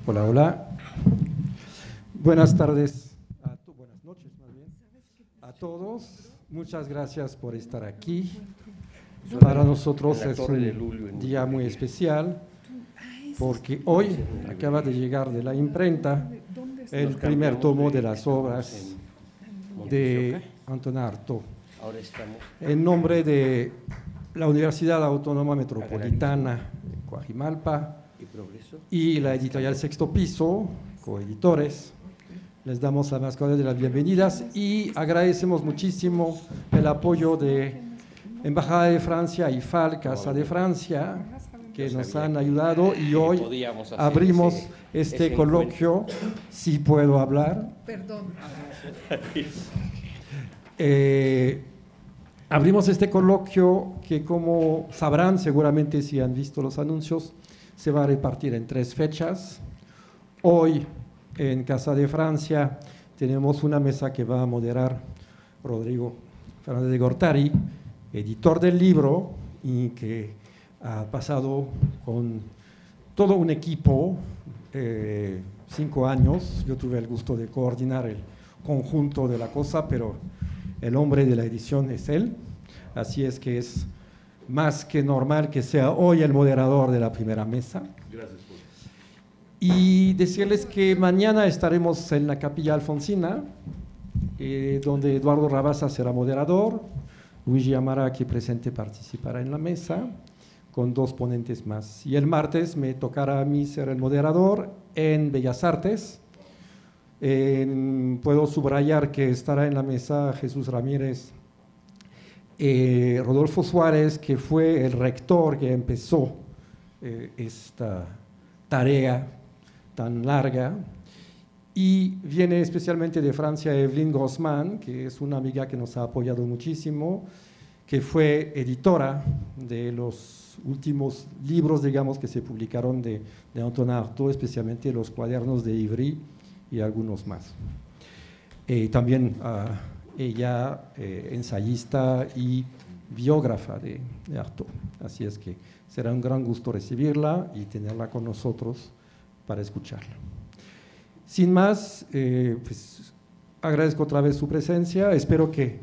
Hola, hola. Buenas tardes, buenas noches más bien, a todos. Muchas gracias por estar aquí. Para nosotros es un día muy especial porque hoy acaba de llegar de la imprenta el primer tomo de las obras de Antonin Artaud. En nombre de la Universidad Autónoma Metropolitana de Coajimalpa y la editorial Sexto Piso, coeditores, les damos la más cordial de las bienvenidas y agradecemos muchísimo el apoyo de Embajada de Francia y FAL, Casa de Francia, que nos han ayudado y hoy abrimos este coloquio, si puedo hablar. Perdón. Abrimos este coloquio que, como sabrán seguramente si han visto los anuncios, se va a repartir en 3 fechas. Hoy en Casa de Francia tenemos una mesa que va a moderar Rodrigo Fernández de Gortari, editor del libro y que ha pasado con todo un equipo 5 años. Yo tuve el gusto de coordinar el conjunto de la cosa, pero el hombre de la edición es él, así es que es más que normal que sea hoy el moderador de la primera mesa. Gracias, Paul. Y decirles que mañana estaremos en la Capilla Alfonsina, donde Eduardo Rabasa será moderador, Luigi Amara, aquí presente, participará en la mesa, con 2 ponentes más. Y el martes me tocará a mí ser el moderador en Bellas Artes. Puedo subrayar que estará en la mesa Jesús Ramírez, Rodolfo Suárez, que fue el rector que empezó esta tarea tan larga, y viene especialmente de Francia Evelyn Grossman, que es una amiga que nos ha apoyado muchísimo, que fue editora de los últimos libros, digamos, que se publicaron de Antonin Artaud, especialmente los cuadernos de Ivry y algunos más. También ella, ensayista y biógrafa de Artaud. Así es que será un gran gusto recibirla y tenerla con nosotros para escucharla. Sin más, pues agradezco otra vez su presencia. Espero que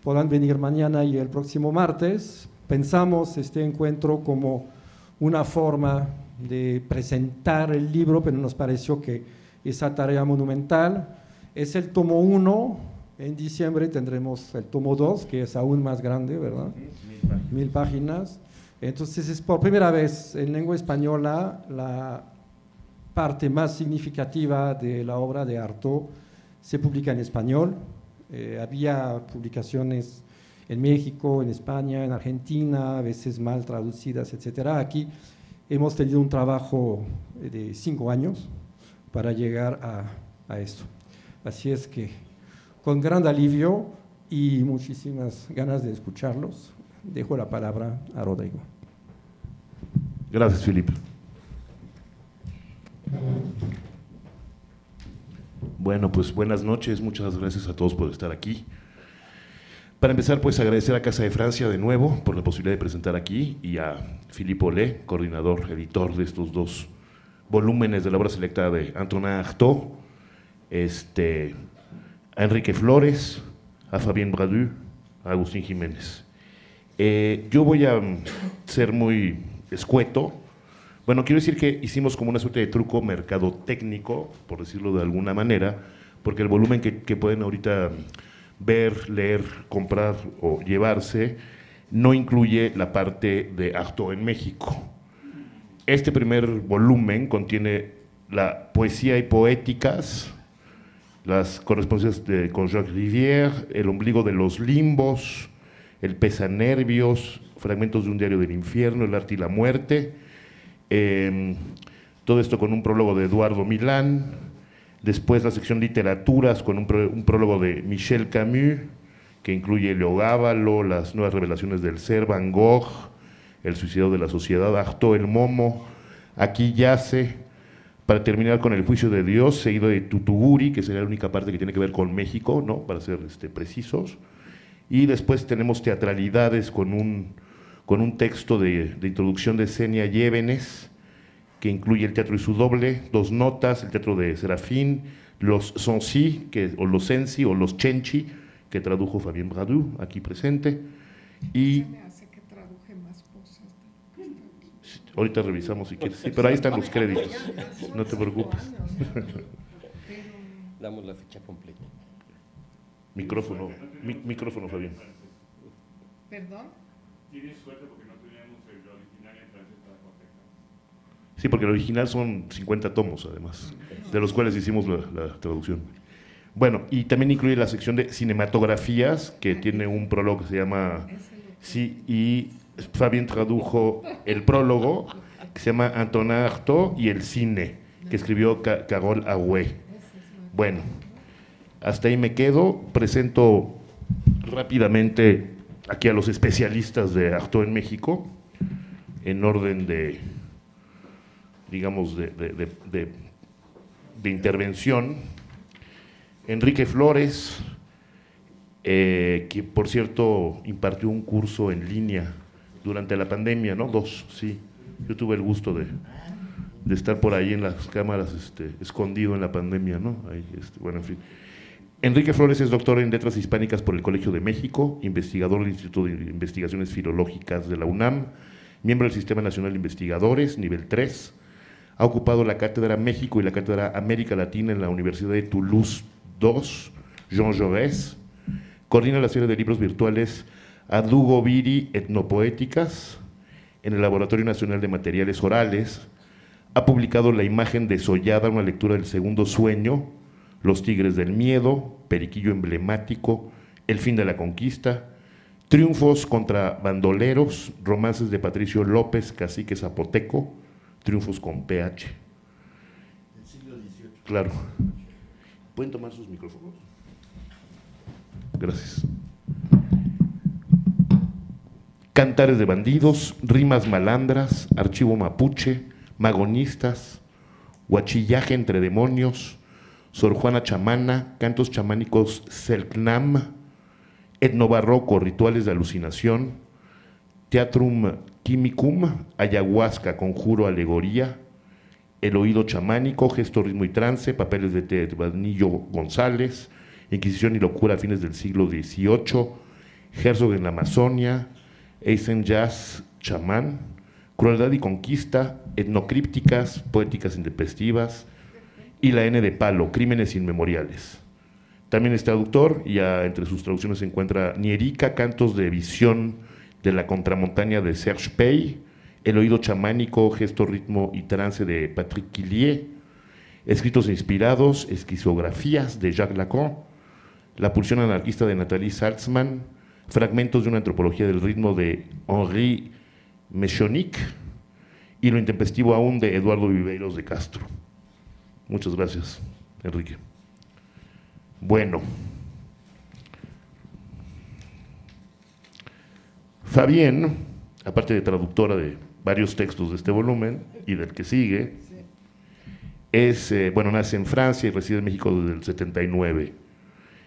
puedan venir mañana y el próximo martes. Pensamos este encuentro como una forma de presentar el libro, pero nos pareció que esa tarea monumental es el tomo 1. En diciembre tendremos el tomo 2, que es aún más grande, ¿verdad? 1000 páginas. Entonces es por primera vez en lengua española la parte más significativa de la obra de Artaud se publica en español. Había publicaciones en México, en España, en Argentina, a veces mal traducidas, etcétera. Aquí hemos tenido un trabajo de 5 años para llegar a eso. Así es que, con gran alivio y muchísimas ganas de escucharlos, dejo la palabra a Rodrigo. Gracias, Felipe. Bueno, pues buenas noches, muchas gracias a todos por estar aquí. Para empezar, pues agradecer a Casa de Francia de nuevo por la posibilidad de presentar aquí y a Philippe Ollet, coordinador, editor de estos 2 volúmenes de la obra selecta de Antonin Artaud, a Enrique Flores, a Fabien Bradu, a Agustín Jiménez. Yo voy a ser muy escueto. Bueno, quiero decir que hicimos como una suerte de truco mercadotécnico, por decirlo de alguna manera, porque el volumen que pueden ahorita ver, leer, comprar o llevarse no incluye la parte de Artaud en México. Este primer volumen contiene la poesía y poéticas, las correspondencias con Jacques Rivière, El ombligo de los limbos, El pesanervios, fragmentos de un diario del infierno, El arte y la muerte. Todo esto con un prólogo de Eduardo Milán. Después la sección literaturas con un prólogo de Michel Camus, que incluye Leogábalo, Las nuevas revelaciones del ser, Van Gogh, El suicidio de la sociedad, Artaud, El momo, Aquí yace, para terminar con El juicio de Dios, seguido de Tutuguri, que sería la única parte que tiene que ver con México, ¿no?, para ser precisos. Y después tenemos teatralidades con un texto de introducción de Xenia Llévenes, que incluye el teatro y su doble, Dos Notas, el teatro de Serafín, los Sonsi, o los Sensi, o los Chenchi, que tradujo Fabien Bradu, aquí presente. Y se me hace que traduje más cosas. ahorita revisamos si quieres, sí, pero ahí están los créditos, no te preocupes. Damos la ficha completa. Micrófono, micrófono, Fabián. ¿Perdón? Tienes suerte porque no teníamos el original en francés para correcto. Sí, porque el original son 50 tomos, además, de los cuales hicimos la traducción. Bueno, y también incluye la sección de cinematografías, que tiene un prólogo que se llama... Sí, y Fabien tradujo el prólogo, que se llama Antonin Artaud, y el cine, que escribió Carole Arouet. Bueno, hasta ahí me quedo. Presento rápidamente aquí a los especialistas de Artaud en México, en orden de, digamos, de intervención. Enrique Flores, que por cierto impartió un curso en línea durante la pandemia, ¿no? 2, sí. Yo tuve el gusto de estar por ahí en las cámaras, escondido en la pandemia, ¿no? Ahí, bueno, en fin. Enrique Flores es doctor en Letras Hispánicas por el Colegio de México, investigador del Instituto de Investigaciones Filológicas de la UNAM, miembro del Sistema Nacional de Investigadores, nivel 3. Ha ocupado la Cátedra México y la Cátedra América Latina en la Universidad de Toulouse II, Jean Jaurès. Coordina la serie de libros virtuales Adugo Viri Etnopoéticas en el Laboratorio Nacional de Materiales Orales. Ha publicado La imagen desollada, una lectura del segundo sueño, Los tigres del miedo, Periquillo emblemático, El fin de la conquista, Triunfos contra bandoleros, romances de Patricio López, cacique zapoteco, Triunfos con PH. Del siglo XVIII. Claro. ¿Pueden tomar sus micrófonos? Gracias. Cantares de bandidos, Rimas malandras, Archivo mapuche, Magonistas, Huachillaje entre demonios, Sor Juana chamana, Cantos chamánicos Selknam, Etnobarroco, Rituales de alucinación, Teatrum Quimicum, Ayahuasca, Conjuro, Alegoría, El oído chamánico, Gesto, ritmo y trance, Papeles de Tebanillo González, Inquisición y locura a fines del siglo XVIII, Herzog en la Amazonia, Eisen Jazz chamán, Crueldad y conquista, Etnocrípticas, Poéticas intempestivas, y La N de palo, Crímenes inmemoriales. También es traductor, y entre sus traducciones se encuentra Nierica, Cantos de visión de la contramontaña de Serge Pey, El oído chamánico, Gesto, ritmo y trance de Patrick Quillier, Escritos inspirados, Esquizografías de Jacques Lacan, La pulsión anarquista de Nathalie Salzman, Fragmentos de una antropología del ritmo de Henri Mechonic y Lo intempestivo aún de Eduardo Viveiros de Castro. Muchas gracias, Enrique. Bueno, Fabien, aparte de traductora de varios textos de este volumen y del que sigue, nace en Francia y reside en México desde el 79.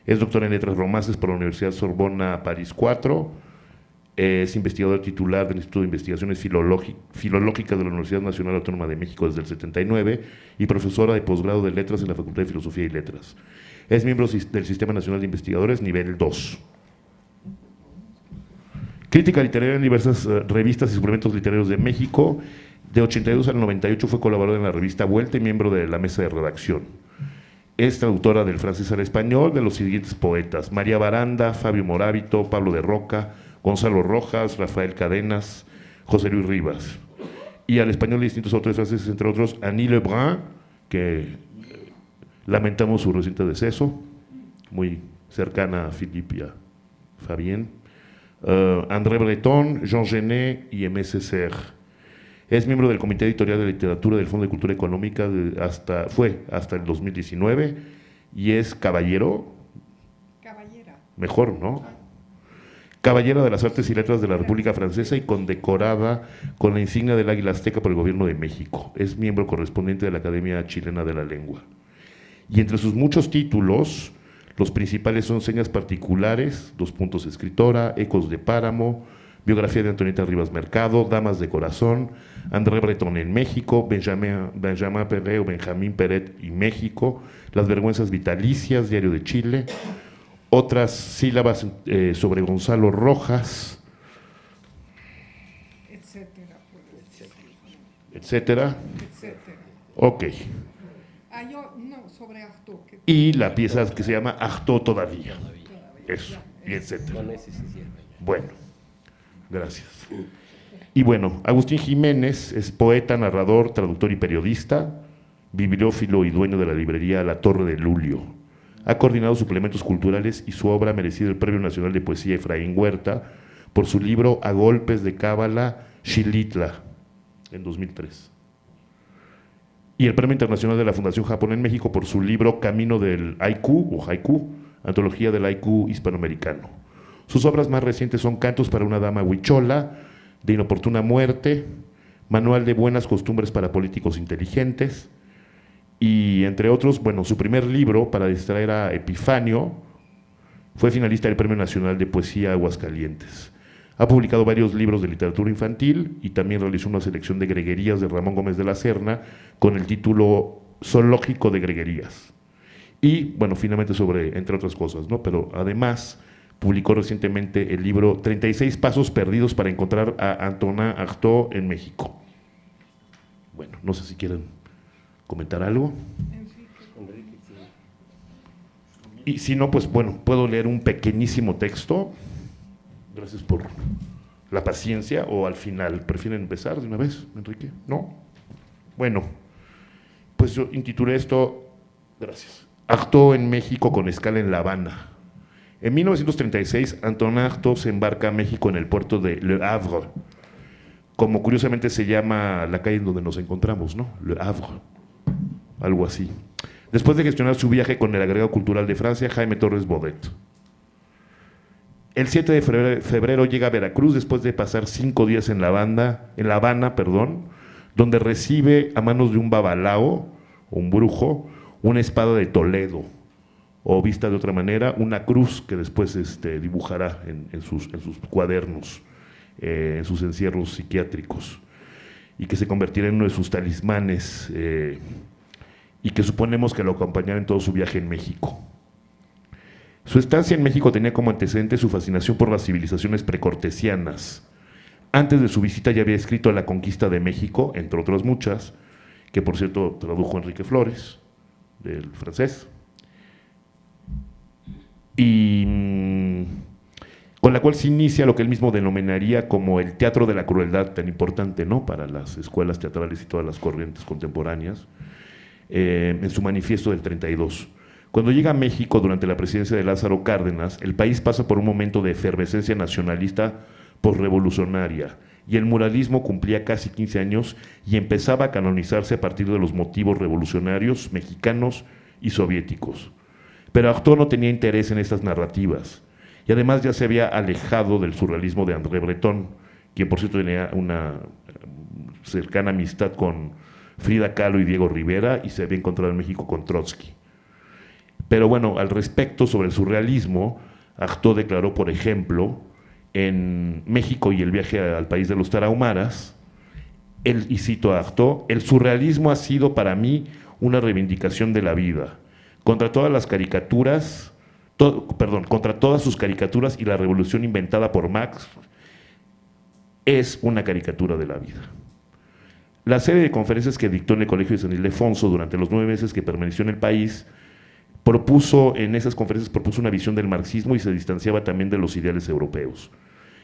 Es doctora en Letras Romances por la Universidad Sorbona París IV, es investigador titular del Instituto de Investigaciones Filológicas de la Universidad Nacional Autónoma de México desde el 79 y profesora de posgrado de Letras en la Facultad de Filosofía y Letras. Es miembro del Sistema Nacional de Investigadores, nivel 2. Crítica literaria en diversas revistas y suplementos literarios de México. De 82 al 98 fue colaboradora en la revista Vuelta y miembro de la mesa de redacción. Es traductora del francés al español de los siguientes poetas: María Baranda, Fabio Morábito, Pablo de Roca, Gonzalo Rojas, Rafael Cadenas, José Luis Rivas. Y al español de distintos autores franceses, entre otros, Annie Lebrun, que lamentamos su reciente deceso, muy cercana a Philippe y a Fabien, André Breton, Jean Genet y Aimé Césaire. Es miembro del Comité Editorial de Literatura del Fondo de Cultura Económica fue hasta el 2019 y es caballera, mejor, ¿no? Caballera de las Artes y Letras de la República Francesa y condecorada con la insignia del Águila Azteca por el Gobierno de México. Es miembro correspondiente de la Academia Chilena de la Lengua. Y entre sus muchos títulos, los principales son Señas Particulares, Escritora, Ecos de Páramo, biografía de Antonieta Rivas Mercado, Damas de Corazón, André Breton en México, Benjamin Perret o Benjamín Peret y México, Las Vergüenzas Vitalicias, Diario de Chile, otras sílabas sobre Gonzalo Rojas, etcétera, puede ser, etcétera. etcétera. Ok. Ah, yo, no, sobre Artaud. Y la pieza que se llama Artaud todavía. Eso, y etcétera. Bueno, gracias. Y bueno, Agustín Jiménez es poeta, narrador, traductor y periodista, bibliófilo y dueño de la librería La Torre de Lulio. Ha coordinado suplementos culturales y su obra ha merecido el Premio Nacional de Poesía Efraín Huerta por su libro A Golpes de Cábala, Xilitla, en 2003. Y el Premio Internacional de la Fundación Japón en México por su libro Camino del Haiku, o Haiku, Antología del Haiku Hispanoamericano. Sus obras más recientes son Cantos para una dama huichola, De inoportuna muerte, Manual de buenas costumbres para políticos inteligentes, y entre otros, bueno, su primer libro, Para distraer a Epifanio, fue finalista del Premio Nacional de Poesía Aguascalientes. Ha publicado varios libros de literatura infantil y también realizó una selección de greguerías de Ramón Gómez de la Serna con el título Zoológico de Greguerías. Y, bueno, finalmente sobre, entre otras cosas, ¿no? Pero además publicó recientemente el libro 36 pasos perdidos para encontrar a Antonin Artaud en México. Bueno, no sé si quieren comentar algo. Y si no, pues bueno, puedo leer un pequeñísimo texto. Gracias por la paciencia, o al final. ¿Prefieren empezar de una vez, Enrique? ¿No? Bueno, pues yo intitulé esto, gracias, Artaud en México con escala en La Habana. En 1936, Antonin Artaud se embarca a México en el puerto de Le Havre, como curiosamente se llama la calle en donde nos encontramos, ¿no? Le Havre, algo así. Después de gestionar su viaje con el agregado cultural de Francia, Jaime Torres Bodet. El 7 de febrero llega a Veracruz después de pasar 5 días en La Habana, donde recibe a manos de un babalao, o un brujo, una espada de Toledo, o vista de otra manera, una cruz que después dibujará en sus cuadernos, en sus encierros psiquiátricos, y que se convertirá en uno de sus talismanes, y que suponemos que lo acompañará en todo su viaje en México. Su estancia en México tenía como antecedente su fascinación por las civilizaciones precortesianas. Antes de su visita ya había escrito La Conquista de México, entre otras muchas, que por cierto tradujo Enrique Flores, del francés, y con la cual se inicia lo que él mismo denominaría como el teatro de la crueldad, tan importante, ¿no?, para las escuelas teatrales y todas las corrientes contemporáneas, en su manifiesto del 32. Cuando llega a México durante la presidencia de Lázaro Cárdenas, el país pasa por un momento de efervescencia nacionalista posrevolucionaria, y el muralismo cumplía casi 15 años y empezaba a canonizarse a partir de los motivos revolucionarios mexicanos y soviéticos. Pero Artaud no tenía interés en estas narrativas, y además ya se había alejado del surrealismo de André Breton, quien por cierto tenía una cercana amistad con Frida Kahlo y Diego Rivera, y se había encontrado en México con Trotsky. Pero bueno, al respecto sobre el surrealismo, Artaud declaró, por ejemplo, en México y el viaje al país de los tarahumaras, y cito a Artaud: el surrealismo ha sido para mí una reivindicación de la vida, contra todas las caricaturas, contra todas sus caricaturas, y la revolución inventada por Marx es una caricatura de la vida. La serie de conferencias que dictó en el Colegio de San Ildefonso durante los 9 meses que permaneció en el país, en esas conferencias propuso una visión del marxismo y se distanciaba también de los ideales europeos.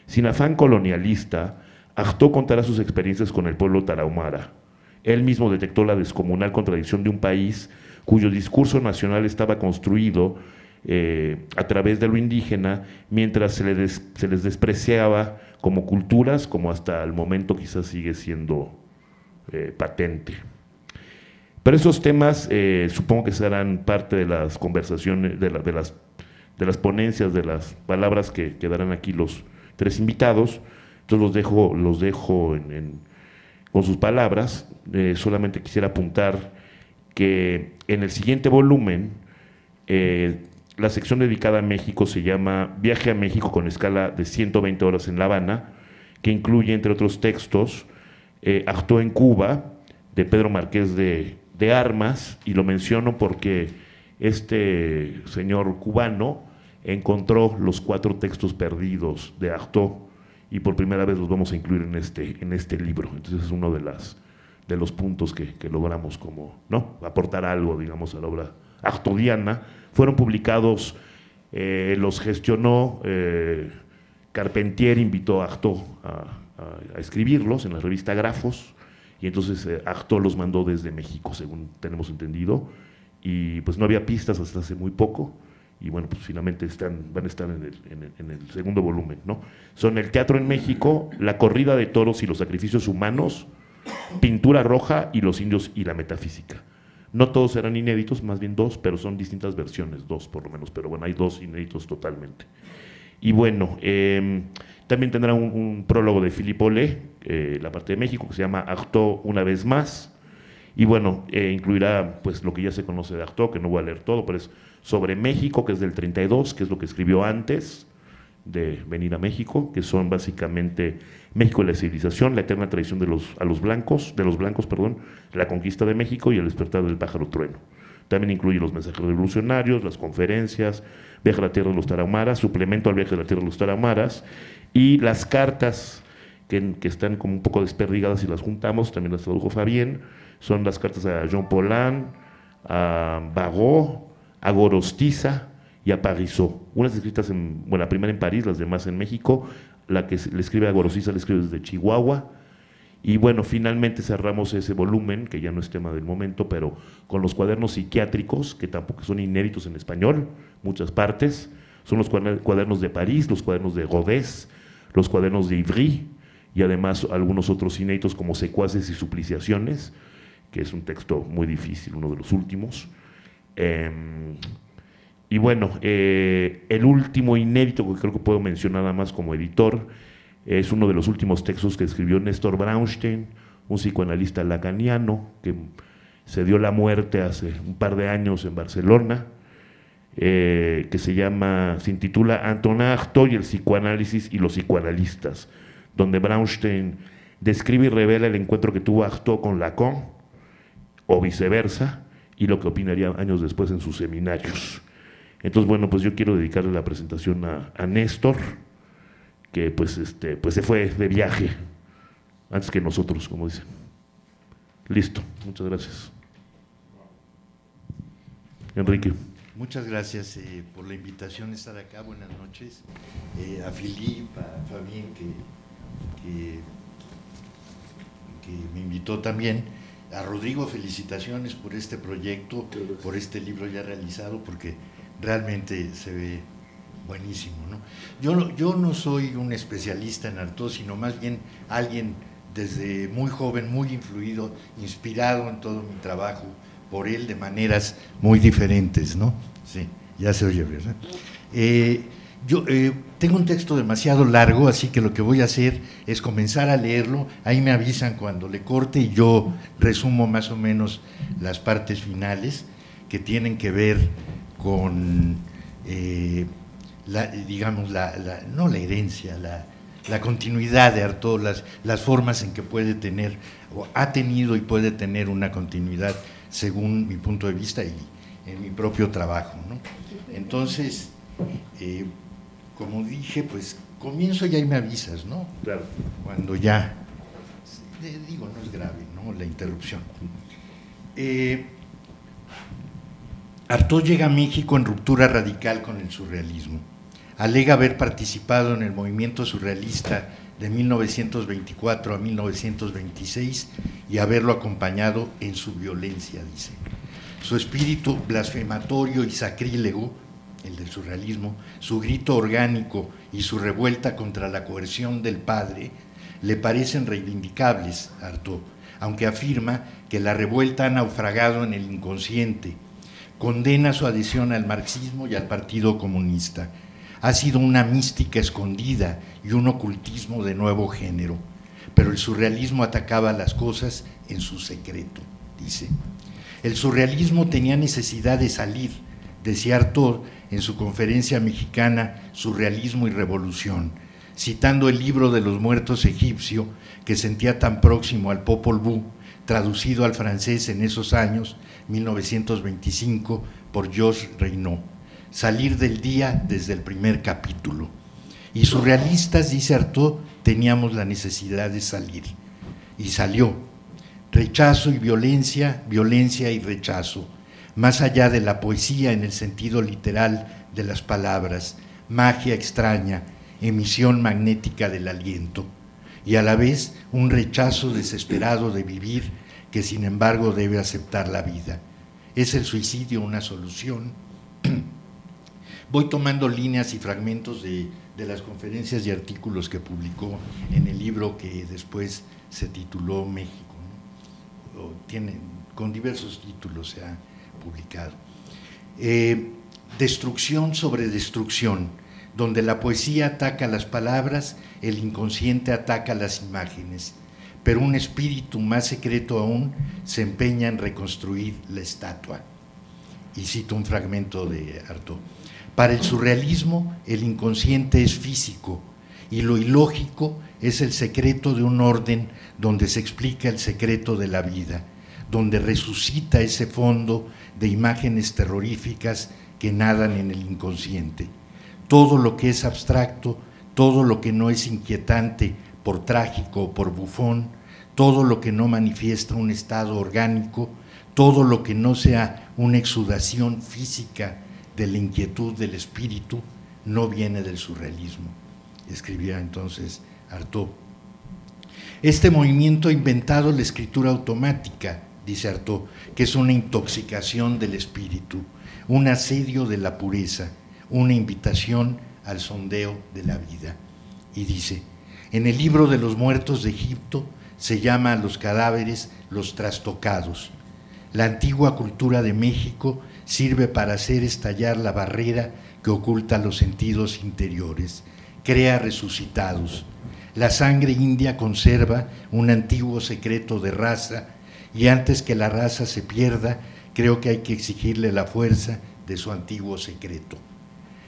Sin afán colonialista, Artaud contará sus experiencias con el pueblo tarahumara. Él mismo detectó la descomunal contradicción de un país cuyo discurso nacional estaba construido a través de lo indígena, mientras se les despreciaba como culturas, como hasta el momento quizás sigue siendo patente. Pero esos temas supongo que serán parte de las conversaciones, de las ponencias, de las palabras que darán aquí los 3 invitados. Entonces los dejo con sus palabras. Solamente quisiera apuntar que en el siguiente volumen, la sección dedicada a México se llama Viaje a México con escala de 120 horas en La Habana, que incluye, entre otros textos, Artaud en Cuba, de Pedro Marqués de Armas, y lo menciono porque este señor cubano encontró los 4 textos perdidos de Artaud y por primera vez los vamos a incluir en este libro. Entonces es uno de los puntos que logramos como, ¿no?, aportar algo, digamos, a la obra artaudiana. Fueron publicados, los gestionó Carpentier, invitó a Artaud a escribirlos en la revista Grafos, y entonces Artaud los mandó desde México, según tenemos entendido, y pues no había pistas hasta hace muy poco, y bueno, pues finalmente van a estar en el segundo volumen, ¿no? Son El teatro en México, La corrida de toros y los sacrificios humanos, Pintura roja y los indios y la metafísica. No todos eran inéditos, más bien 2, pero son distintas versiones, 2 por lo menos, pero bueno, hay 2 inéditos totalmente. Y bueno, también tendrá un prólogo de Philippe Olé, la parte de México, que se llama Artaud una vez más, y bueno, incluirá pues lo que ya se conoce de Artaud, que no voy a leer todo, pero es sobre México, que es del 32, que es lo que escribió antes de venir a México, que son básicamente México y la civilización, la eterna traición de los blancos, la conquista de México y el despertar del pájaro trueno. También incluye los mensajes revolucionarios, las conferencias, Viaje a la tierra de los Tarahumaras, suplemento al Viaje a la tierra de los Tarahumaras, y las cartas que están como un poco desperdigadas y las juntamos, también las tradujo Fabien, son las cartas a Jean Paulhan, a Barrault, a Gorostiza y a Parisot. Unas escritas, la primera en París, las demás en México. La que le escribe a Gorostiza le escribe desde Chihuahua. Y bueno, finalmente cerramos ese volumen, que ya no es tema del momento, pero con los cuadernos psiquiátricos, que tampoco son inéditos en español, muchas partes. Son los cuadernos de París, los cuadernos de Rodez, los cuadernos de Ivry, y además algunos otros inéditos como Secuaces y Supliciaciones, que es un texto muy difícil, uno de los últimos. Y bueno, el último inédito que creo que puedo mencionar nada más como editor es uno de los últimos textos que escribió Néstor Braunstein, un psicoanalista lacaniano que se dio la muerte hace un par de años en Barcelona, que se intitula Antonin Artaud y el psicoanálisis y los psicoanalistas, donde Braunstein describe y revela el encuentro que tuvo Artaud con Lacan, o viceversa, y lo que opinaría años después en sus seminarios. Entonces, bueno, pues yo quiero dedicarle la presentación a Néstor, que pues se fue de viaje antes que nosotros, como dicen. Listo, muchas gracias. Enrique. Muchas gracias por la invitación a estar acá. Buenas noches. A Philippe, a Fabien, que me invitó también. A Rodrigo, felicitaciones por este proyecto, por este libro ya realizado, porque realmente se ve buenísimo, ¿no? Yo no soy un especialista en Artaud, sino más bien alguien desde muy joven, muy influido, inspirado en todo mi trabajo por él de maneras muy diferentes, ¿no? Sí, ya se oye, ¿verdad? Yo tengo un texto demasiado largo, así que lo que voy a hacer es comenzar a leerlo. Ahí me avisan cuando le corte y yo resumo más o menos las partes finales que tienen que ver con, no la herencia, la continuidad de Artaud, las formas en que puede tener, o ha tenido y puede tener una continuidad según mi punto de vista y en mi propio trabajo, ¿no? Entonces, como dije, pues comienzo y ahí me avisas, ¿no? Claro. Cuando ya, digo, no es grave, ¿no? La interrupción. Artaud llega a México en ruptura radical con el surrealismo. Alega haber participado en el movimiento surrealista de 1924 a 1926 y haberlo acompañado en su violencia, dice. Su espíritu blasfematorio y sacrílego, el del surrealismo, su grito orgánico y su revuelta contra la coerción del padre le parecen reivindicables a Artaud, aunque afirma que la revuelta ha naufragado en el inconsciente. Condena su adhesión al marxismo y al Partido Comunista. Ha sido una mística escondida y un ocultismo de nuevo género, pero el surrealismo atacaba las cosas en su secreto, dice. El surrealismo tenía necesidad de salir, decía Artaud en su conferencia mexicana Surrealismo y Revolución. citando el libro de los muertos egipcio que sentía tan próximo al Popol Vuh, traducido al francés en esos años, 1925, por Georges Reynaud. Salir del día desde el primer capítulo. Y surrealistas, dice Artaud, teníamos la necesidad de salir. Y salió. Rechazo y violencia, violencia y rechazo. Más allá de la poesía en el sentido literal de las palabras, magia extraña, emisión magnética del aliento. Y a la vez un rechazo desesperado de vivir que sin embargo debe aceptar la vida. ¿Es el suicidio una solución? Voy tomando líneas y fragmentos de las conferencias y artículos que publicó en el libro que después se tituló México, ¿no? Con diversos títulos se ha publicado. Destrucción sobre destrucción, donde la poesía ataca las palabras, el inconsciente ataca las imágenes, pero un espíritu más secreto aún se empeña en reconstruir la estatua. Y cito un fragmento de Artaud. Para el surrealismo, el inconsciente es físico y lo ilógico es el secreto de un orden donde se explica el secreto de la vida, donde resucita ese fondo de imágenes terroríficas que nadan en el inconsciente. Todo lo que es abstracto, todo lo que no es inquietante por trágico o por bufón, todo lo que no manifiesta un estado orgánico, todo lo que no sea una exudación física de la inquietud del espíritu, no viene del surrealismo, escribía entonces Artaud. Este movimiento ha inventado la escritura automática, dice Artaud, que es una intoxicación del espíritu, un asedio de la pureza, una invitación al sondeo de la vida. Y dice, en el libro de los muertos de Egipto se llama a los cadáveres los trastocados. La antigua cultura de México sirve para hacer estallar la barrera que oculta los sentidos interiores, crea resucitados. La sangre india conserva un antiguo secreto de raza y antes que la raza se pierda, creo que hay que exigirle la fuerza de su antiguo secreto.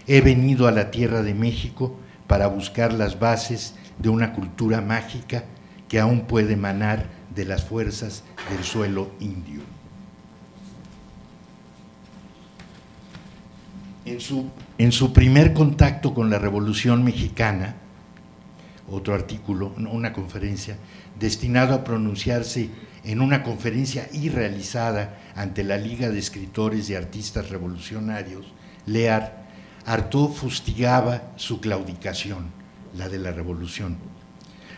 He venido a la tierra de México para buscar las bases de una cultura mágica que aún puede emanar de las fuerzas del suelo indio. En su primer contacto con la Revolución Mexicana, otro artículo, una conferencia, destinado a pronunciarse en una conferencia irrealizada ante la Liga de Escritores y Artistas Revolucionarios, LEAR, Artaud fustigaba su claudicación, la de la revolución.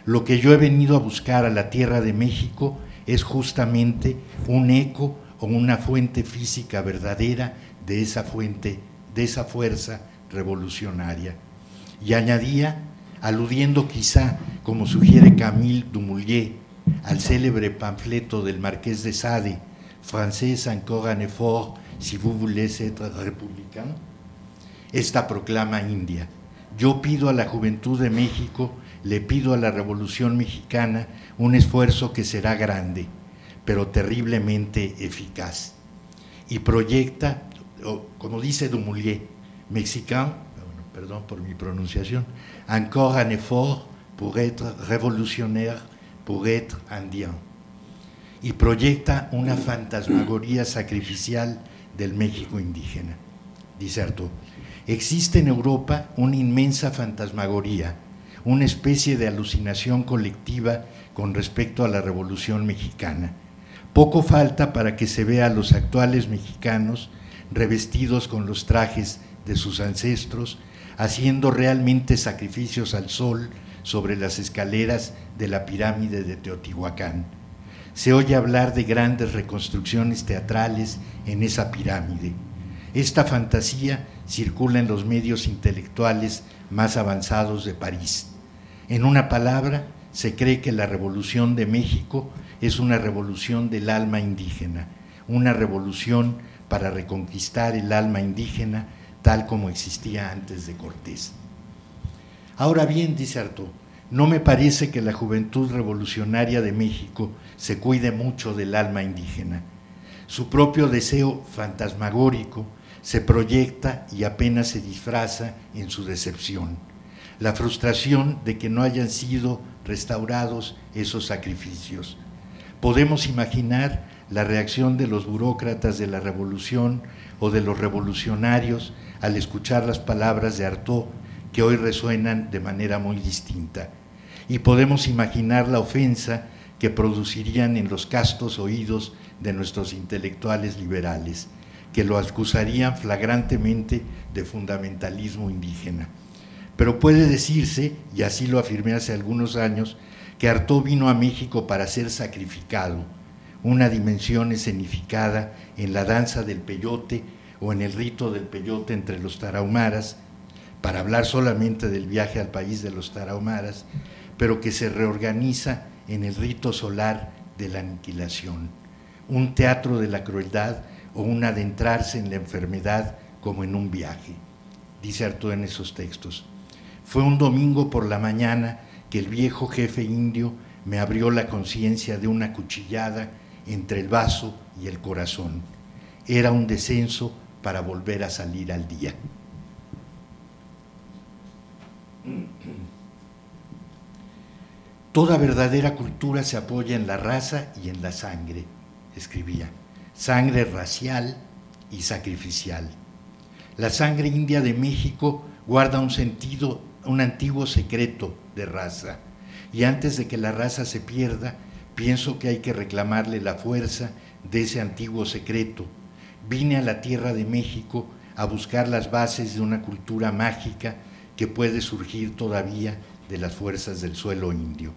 Lo que yo he venido a buscar a la tierra de México es justamente un eco o una fuente física verdadera de esa fuente, de esa fuerza revolucionaria. Y añadía, aludiendo quizá, como sugiere Camille Dumoulin, al célebre panfleto del Marqués de Sade, Français encore un effort si vous voulez être républicain, esta proclama india. Yo pido a la juventud de México, le pido a la Revolución Mexicana un esfuerzo que será grande, pero terriblemente eficaz. Y proyecta, como dice Dumoulin, mexicain, perdón por mi pronunciación, encore un effort pour être révolutionnaire, pour être indien. Y proyecta una fantasmagoría sacrificial del México indígena. Dice Artaud, existe en Europa una inmensa fantasmagoría, una especie de alucinación colectiva con respecto a la Revolución Mexicana. Poco falta para que se vea a los actuales mexicanos revestidos con los trajes de sus ancestros, haciendo realmente sacrificios al sol sobre las escaleras de la pirámide de Teotihuacán. Se oye hablar de grandes reconstrucciones teatrales en esa pirámide. Esta fantasía circula en los medios intelectuales más avanzados de París. En una palabra, se cree que la Revolución de México es una revolución del alma indígena, una revolución para reconquistar el alma indígena tal como existía antes de Cortés. Ahora bien, dice Artaud, no me parece que la juventud revolucionaria de México se cuide mucho del alma indígena. Su propio deseo fantasmagórico se proyecta y apenas se disfraza en su decepción. la frustración de que no hayan sido restaurados esos sacrificios. Podemos imaginar la reacción de los burócratas de la revolución o de los revolucionarios al escuchar las palabras de Artaud, que hoy resuenan de manera muy distinta. Y podemos imaginar la ofensa que producirían en los castos oídos de nuestros intelectuales liberales, que lo acusarían flagrantemente de fundamentalismo indígena. Pero puede decirse, y así lo afirmé hace algunos años, que Artaud vino a México para ser sacrificado, una dimensión escenificada en la danza del peyote o en el rito del peyote entre los tarahumaras, para hablar solamente del viaje al país de los tarahumaras, pero que se reorganiza en el rito solar de la aniquilación, un teatro de la crueldad o un adentrarse en la enfermedad como en un viaje, dice Artaud en esos textos. Fue un domingo por la mañana que el viejo jefe indio me abrió la conciencia de una cuchillada entre el vaso y el corazón. Era un descenso para volver a salir al día. Toda verdadera cultura se apoya en la raza y en la sangre, escribía, sangre racial y sacrificial. La sangre india de México guarda un antiguo secreto de raza, y antes de que la raza se pierda, pienso que hay que reclamarle la fuerza de ese antiguo secreto. Vine a la tierra de México a buscar las bases de una cultura mágica que puede surgir todavía de las fuerzas del suelo indio.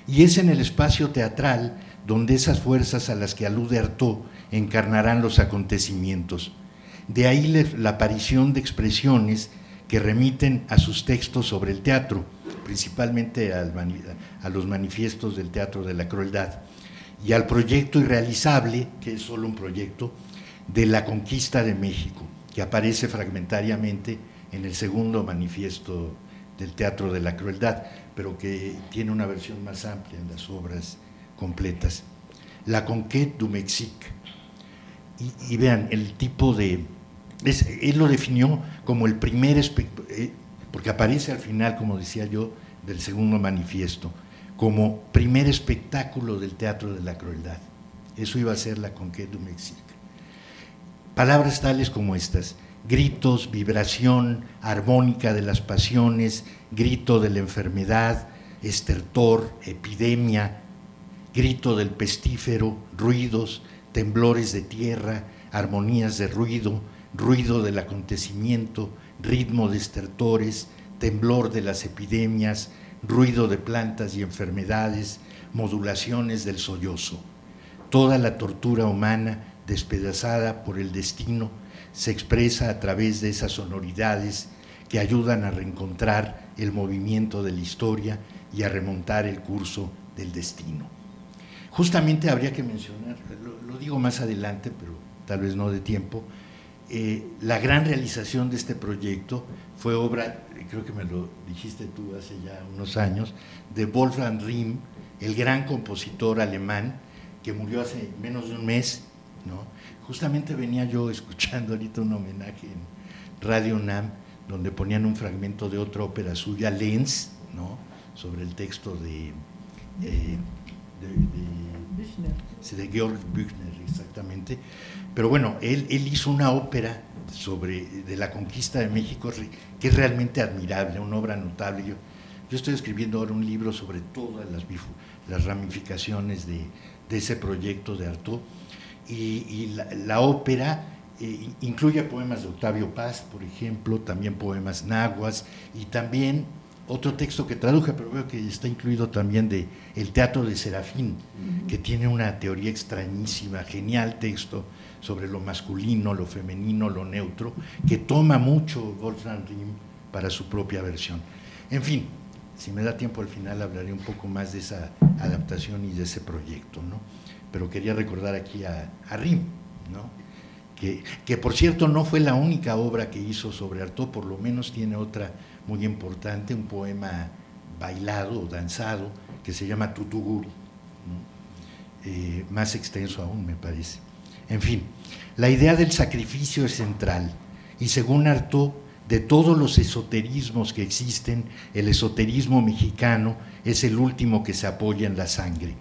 Y es en el espacio teatral donde esas fuerzas a las que alude Artaud encarnarán los acontecimientos. De ahí la aparición de expresiones que remiten a sus textos sobre el teatro, principalmente a los manifiestos del teatro de la crueldad, y al proyecto irrealizable, que es solo un proyecto, de la conquista de México, que aparece fragmentariamente en el segundo manifiesto del teatro de la crueldad, pero que tiene una versión más amplia en las obras completas. La conquête du Mexique. Y vean, el tipo de... él lo definió como el primer porque aparece al final, como decía yo, del segundo manifiesto, como primer espectáculo del teatro de la crueldad. Eso iba a ser la conquête du Mexique. Palabras tales como estas: gritos, vibración armónica de las pasiones, grito de la enfermedad, estertor, epidemia, grito del pestífero, ruidos, temblores de tierra, armonías de ruido, ruido del acontecimiento, ritmo de estertores, temblor de las epidemias, ruido de plantas y enfermedades, modulaciones del sollozo. Toda la tortura humana, despedazada por el destino, se expresa a través de esas sonoridades que ayudan a reencontrar el movimiento de la historia y a remontar el curso del destino. Justamente habría que mencionar, lo digo más adelante, pero tal vez no de tiempo, la gran realización de este proyecto fue obra, creo que me lo dijiste tú hace ya unos años, de Wolfgang Rihm, el gran compositor alemán que murió hace menos de un mes, ¿no? Justamente venía yo escuchando ahorita un homenaje en Radio UNAM, donde ponían un fragmento de otra ópera suya, Lenz, ¿no? Sobre el texto de Georg Büchner, exactamente. Pero bueno, él hizo una ópera de la conquista de México que es realmente admirable, una obra notable. Yo estoy escribiendo ahora un libro sobre todas las ramificaciones de ese proyecto de Artaud, y la ópera incluye poemas de Octavio Paz, por ejemplo, también poemas náhuatl, y también otro texto que traduje, pero veo que está incluido también, de El Teatro de Serafín, que tiene una teoría extrañísima, genial texto sobre lo masculino, lo femenino, lo neutro, que toma mucho Wolfgang Rihm para su propia versión. En fin, si me da tiempo al final hablaré un poco más de esa adaptación y de ese proyecto, ¿no? Pero quería recordar aquí a Rihm, ¿no? Que por cierto no fue la única obra que hizo sobre Artaud, por lo menos tiene otra muy importante, un poema bailado o danzado que se llama Tutuguri, ¿no? Más extenso aún, me parece. En fin, la idea del sacrificio es central, y según Artaud, De todos los esoterismos que existen, el esoterismo mexicano es el último que se apoya en la sangre.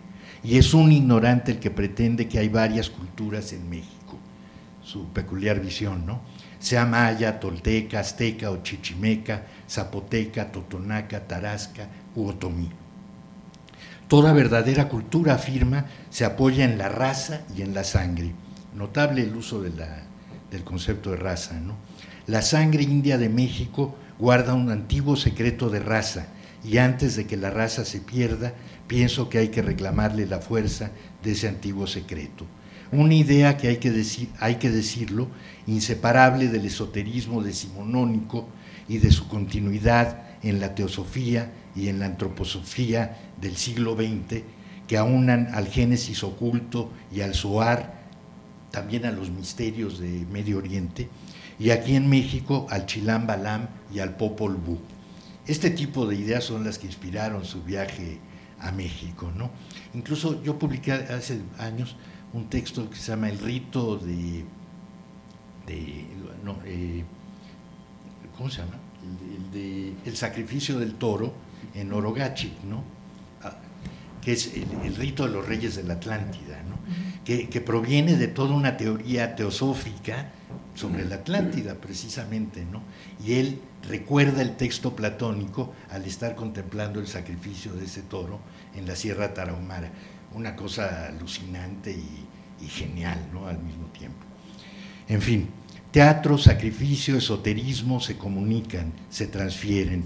Y es un ignorante el que pretende que hay varias culturas en México. Su peculiar visión, ¿no? Sea maya, tolteca, azteca o chichimeca, zapoteca, totonaca, tarasca u otomí. Toda verdadera cultura, afirma, se apoya en la raza y en la sangre. Notable el uso del concepto de raza, ¿no? La sangre india de México guarda un antiguo secreto de raza, y antes de que la raza se pierda, pienso que hay que reclamarle la fuerza de ese antiguo secreto. Una idea que hay que decirlo, inseparable del esoterismo decimonónico y de su continuidad en la teosofía y en la antroposofía del siglo XX, que aunan al Génesis oculto y al Zohar, también a los misterios de Medio Oriente, y aquí en México al Chilam Balam y al Popol Vuh. Este tipo de ideas son las que inspiraron su viaje a México, ¿no? Incluso yo publiqué hace años un texto que se llama El rito ¿cómo se llama? El sacrificio del toro en Orogachic, ¿no? Que es el rito de los reyes de la Atlántida, ¿no? Que proviene de toda una teoría teosófica sobre la Atlántida, precisamente, ¿no? Y él recuerda el texto platónico al estar contemplando el sacrificio de ese toro en la Sierra Tarahumara. Una cosa alucinante y genial, ¿no? Al mismo tiempo. En fin, teatro, sacrificio, esoterismo se comunican, se transfieren.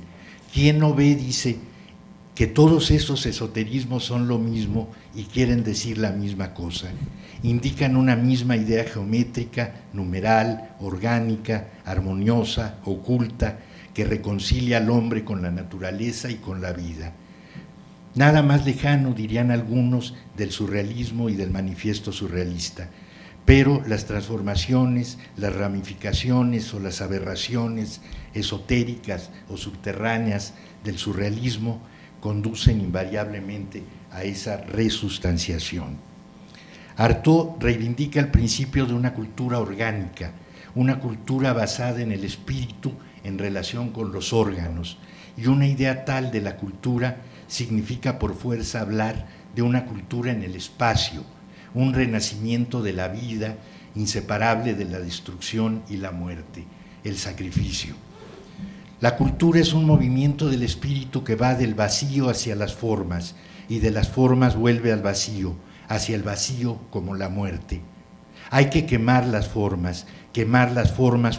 ¿Quién no ve, dice, que todos esos esoterismos son lo mismo y quieren decir la misma cosa? Indican una misma idea geométrica, numeral, orgánica, armoniosa, oculta, que reconcilia al hombre con la naturaleza y con la vida. Nada más lejano, dirían algunos, del surrealismo y del manifiesto surrealista, pero las transformaciones, las ramificaciones o las aberraciones esotéricas o subterráneas del surrealismo conducen invariablemente a esa resustanciación. Artaud reivindica el principio de una cultura orgánica, una cultura basada en el espíritu en relación con los órganos, y una idea tal de la cultura significa por fuerza hablar de una cultura en el espacio, un renacimiento de la vida inseparable de la destrucción y la muerte, el sacrificio. La cultura es un movimiento del espíritu que va del vacío hacia las formas y de las formas vuelve al vacío, hacia el vacío como la muerte. Hay que quemar las formas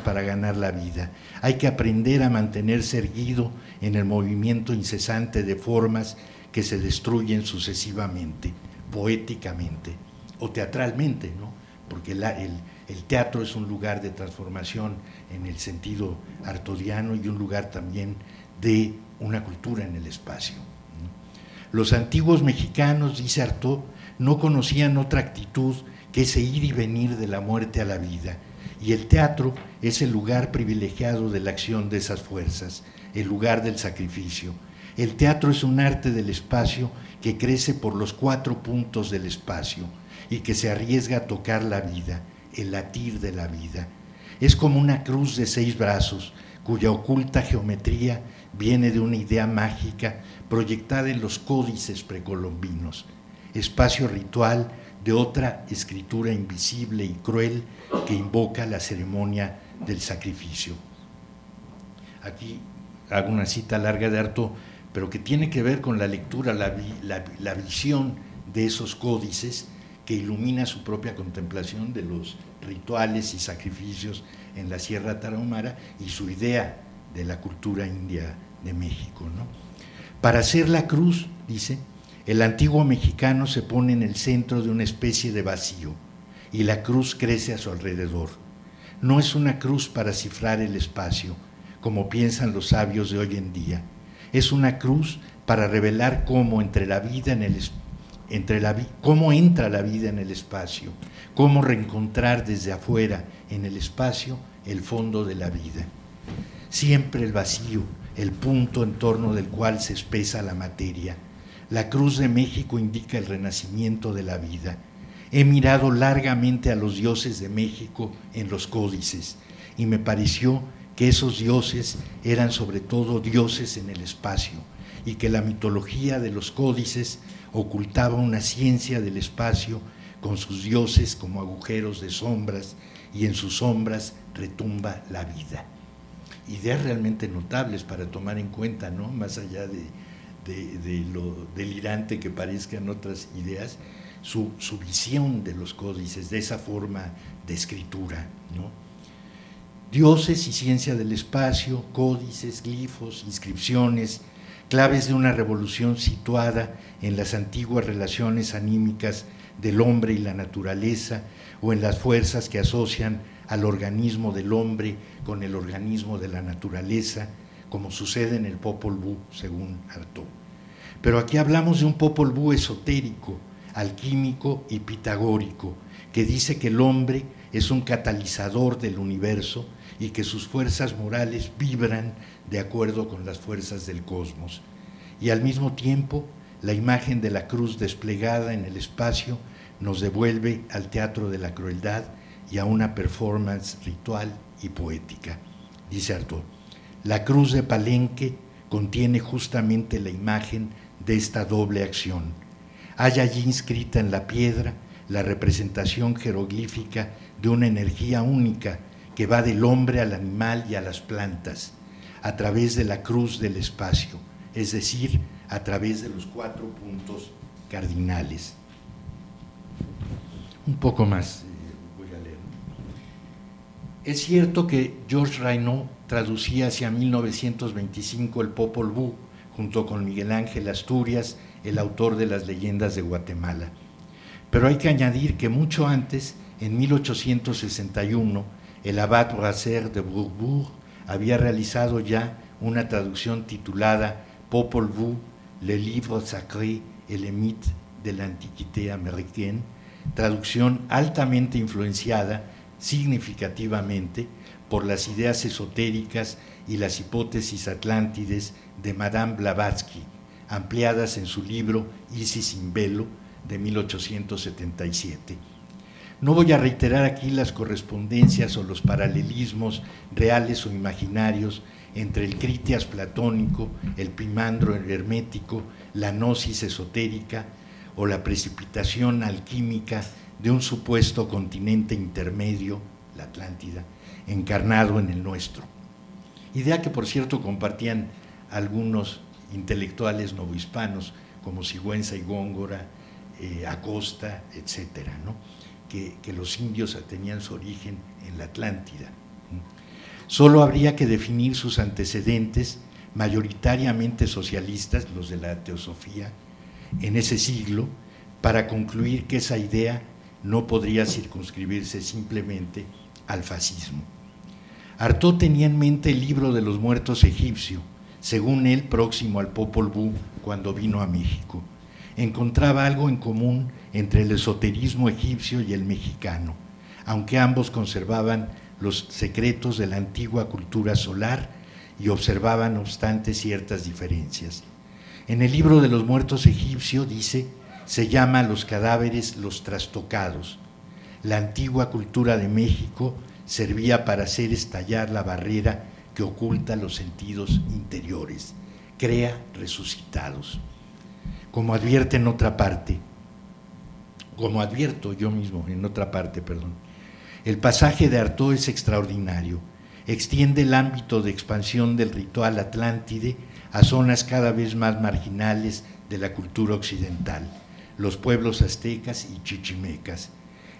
para ganar la vida. Hay que aprender a mantenerse erguido en el movimiento incesante de formas que se destruyen sucesivamente, poéticamente o teatralmente, ¿no? Porque el teatro es un lugar de transformación en el sentido artodiano y un lugar también de una cultura en el espacio, ¿no? Los antiguos mexicanos, dice Artaud, no conocían otra actitud que ese ir y venir de la muerte a la vida, y el teatro es el lugar privilegiado de la acción de esas fuerzas, el lugar del sacrificio. El teatro es un arte del espacio que crece por los 4 puntos del espacio y que se arriesga a tocar la vida, el latir de la vida. Es como una cruz de 6 brazos, cuya oculta geometría viene de una idea mágica proyectada en los códices precolombinos, espacio ritual de otra escritura invisible y cruel que invoca la ceremonia del sacrificio. Aquí hago una cita larga de Artaud, pero que tiene que ver con la lectura, la visión de esos códices que ilumina su propia contemplación de los rituales y sacrificios en la Sierra Tarahumara y su idea de la cultura india de México, ¿no? Para hacer la cruz, dice, el antiguo mexicano se pone en el centro de una especie de vacío y la cruz crece a su alrededor. No es una cruz para cifrar el espacio, como piensan los sabios de hoy en día. Es una cruz para revelar cómo entra la vida en el espacio, cómo reencontrar desde afuera en el espacio el fondo de la vida. Siempre el vacío, el punto en torno del cual se espesa la materia. La cruz de México indica el renacimiento de la vida. He mirado largamente a los dioses de México en los códices y me pareció que esos dioses eran sobre todo dioses en el espacio y que la mitología de los códices ocultaba una ciencia del espacio con sus dioses como agujeros de sombras, y en sus sombras retumba la vida. Ideas realmente notables para tomar en cuenta, ¿no? Más allá de lo delirante que parezcan otras ideas, su visión de los códices, de esa forma de escritura, ¿no? Dioses y ciencia del espacio, códices, glifos, inscripciones, claves de una revolución situada en las antiguas relaciones anímicas del hombre y la naturaleza, o en las fuerzas que asocian al organismo del hombre con el organismo de la naturaleza, como sucede en el Popol Vuh, según Artaud. Pero aquí hablamos de un Popol Vuh esotérico, alquímico y pitagórico, que dice que el hombre es un catalizador del universo y que sus fuerzas morales vibran de acuerdo con las fuerzas del cosmos. Y al mismo tiempo, la imagen de la cruz desplegada en el espacio nos devuelve al teatro de la crueldad y a una performance ritual y poética. Dice Artaud, la cruz de Palenque contiene justamente la imagen de esta doble acción. Hay allí inscrita en la piedra la representación jeroglífica de una energía única que va del hombre al animal y a las plantas, a través de la cruz del espacio, es decir, a través de los 4 puntos cardinales. Un poco más voy a leer. Es cierto que Georges Raynaud traducía hacia 1925 el Popol Vuh, junto con Miguel Ángel Asturias, el autor de las leyendas de Guatemala. Pero hay que añadir que mucho antes, en 1861, el abad Brasseur de Bourbourg había realizado ya una traducción titulada Popol Vuh, le livre sacré et le mythe de l'Antiquité américaine, traducción altamente influenciada significativamente por las ideas esotéricas y las hipótesis atlántides de Madame Blavatsky, ampliadas en su libro Isis in Velo de 1877. No voy a reiterar aquí las correspondencias o los paralelismos reales o imaginarios entre el Critias platónico, el Pimandro hermético, la gnosis esotérica o la precipitación alquímica de un supuesto continente intermedio, la Atlántida, encarnado en el nuestro. Idea que, por cierto, compartían algunos intelectuales novohispanos como Sigüenza y Góngora, Acosta, etcétera, ¿no? Que los indios tenían su origen en la Atlántida. Solo habría que definir sus antecedentes, mayoritariamente socialistas, los de la teosofía, en ese siglo, para concluir que esa idea no podría circunscribirse simplemente al fascismo. Artaud tenía en mente el libro de los muertos egipcio, según él próximo al Popol Vuh cuando vino a México. Encontraba algo en común entre el esoterismo egipcio y el mexicano, aunque ambos conservaban los secretos de la antigua cultura solar y observaban, no obstante, ciertas diferencias. En el libro de los muertos egipcio, dice, se llama a los cadáveres los trastocados. La antigua cultura de México servía para hacer estallar la barrera que oculta los sentidos interiores, crea resucitados. Como advierto yo mismo en otra parte, el pasaje de Artaud es extraordinario, extiende el ámbito de expansión del ritual atlántide a zonas cada vez más marginales de la cultura occidental, los pueblos aztecas y chichimecas.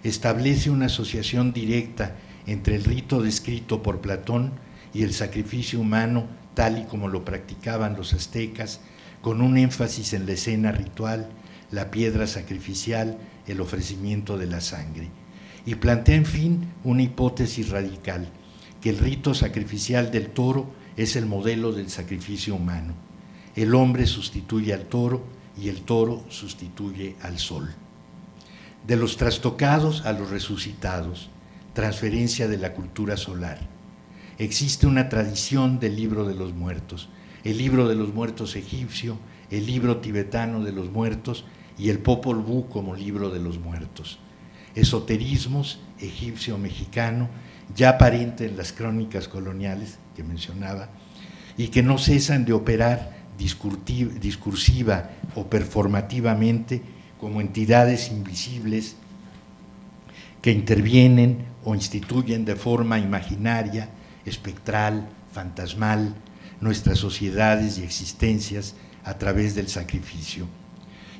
Establece una asociación directa entre el rito descrito por Platón y el sacrificio humano tal y como lo practicaban los aztecas, con un énfasis en la escena ritual, la piedra sacrificial, el ofrecimiento de la sangre. Y plantea, en fin, una hipótesis radical, que el rito sacrificial del toro es el modelo del sacrificio humano. El hombre sustituye al toro y el toro sustituye al sol. De los trastocados a los resucitados, transferencia de la cultura solar. Existe una tradición del libro de los muertos, el libro de los muertos egipcio, el libro tibetano de los muertos y el Popol Vuh como libro de los muertos. Esoterismos egipcio-mexicano, ya aparente en las crónicas coloniales que mencionaba, y que no cesan de operar discursiva o performativamente como entidades invisibles que intervienen o instituyen de forma imaginaria, espectral, fantasmal, nuestras sociedades y existencias a través del sacrificio.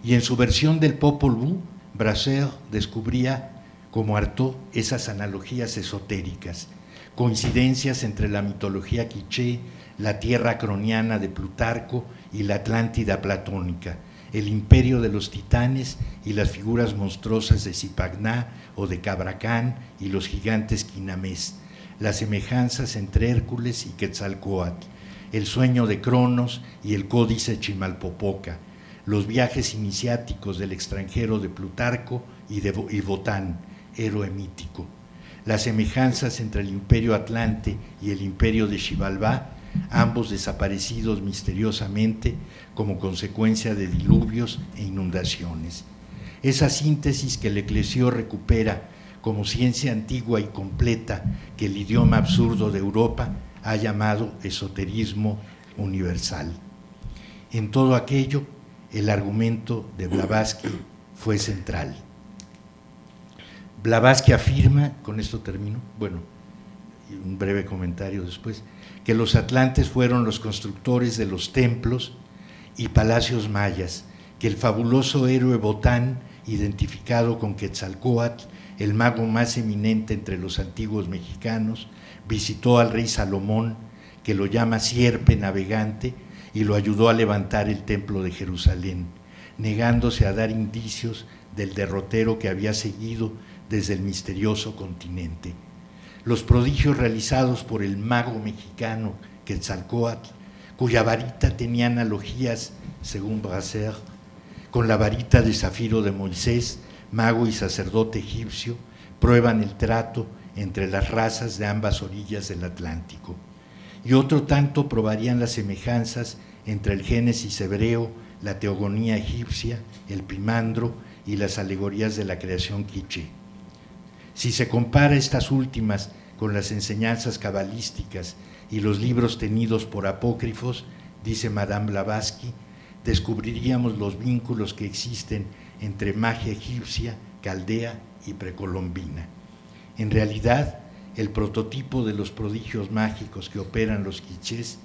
Y en su versión del Popol Vuh, Brasseur descubría, como Artaud, esas analogías esotéricas, coincidencias entre la mitología quiché, la tierra croniana de Plutarco y la Atlántida platónica, el imperio de los titanes y las figuras monstruosas de Zipagná o de Cabracán y los gigantes quinamés, las semejanzas entre Hércules y Quetzalcóatl, el sueño de Cronos y el códice Chimalpopoca, los viajes iniciáticos del extranjero de Plutarco y Botán, héroe mítico, las semejanzas entre el imperio Atlante y el imperio de Xibalbá, ambos desaparecidos misteriosamente como consecuencia de diluvios e inundaciones. Esa síntesis que Leclésio recupera como ciencia antigua y completa que el idioma absurdo de Europa ha llamado esoterismo universal. En todo aquello, el argumento de Blavatsky fue central. Blavatsky afirma, con esto termino, bueno, un breve comentario después, que los atlantes fueron los constructores de los templos y palacios mayas, que el fabuloso héroe Botán, identificado con Quetzalcóatl, el mago más eminente entre los antiguos mexicanos, visitó al rey Salomón, que lo llama sierpe navegante, y lo ayudó a levantar el templo de Jerusalén, negándose a dar indicios del derrotero que había seguido desde el misterioso continente. Los prodigios realizados por el mago mexicano Quetzalcóatl, cuya varita tenía analogías, según Brasseur, con la varita de zafiro de Moisés, mago y sacerdote egipcio, prueban el trato entre las razas de ambas orillas del Atlántico. Y otro tanto probarían las semejanzas entre el Génesis hebreo, la teogonía egipcia, el Pimandro y las alegorías de la creación quiché. Si se compara estas últimas con las enseñanzas cabalísticas y los libros tenidos por apócrifos, dice Madame Blavatsky, descubriríamos los vínculos que existen entre magia egipcia, caldea y precolombina. En realidad, el prototipo de los prodigios mágicos que operan los quichés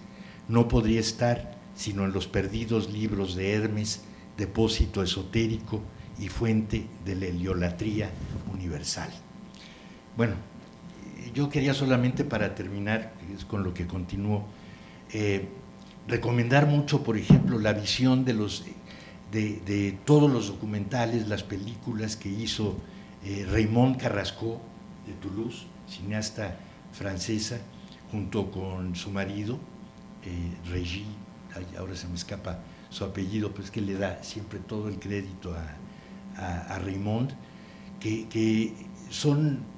no podría estar sino en los perdidos libros de Hermes, depósito esotérico y fuente de la heliolatría universal. Bueno, yo quería solamente, para terminar, que es con lo que continúo, recomendar mucho, por ejemplo, la visión de todos los documentales, las películas que hizo Raymond Carrasco de Toulouse, cineasta francesa, junto con su marido, Régis, ahora se me escapa su apellido, pero es que le da siempre todo el crédito a Raymond, que son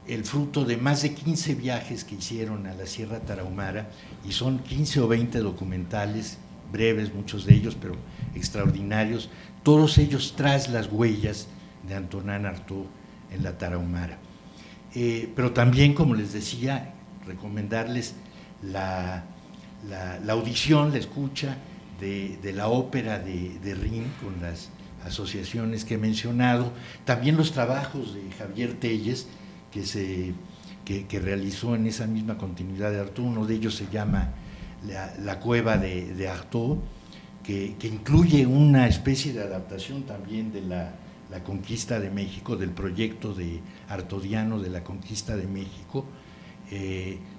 el fruto de más de 15 viajes que hicieron a la Sierra Tarahumara, y son 15 o 20 documentales, breves muchos de ellos, pero extraordinarios, todos ellos tras las huellas de Antonin Artaud en la Tarahumara. Pero también, como les decía, recomendarles la audición, la escucha de la ópera de Rin con las asociaciones que he mencionado, también los trabajos de Javier Telles, que realizó en esa misma continuidad de Artaud. Uno de ellos se llama La cueva de Artaud, que incluye una especie de adaptación también de la conquista de México, del proyecto artodiano de la conquista de México,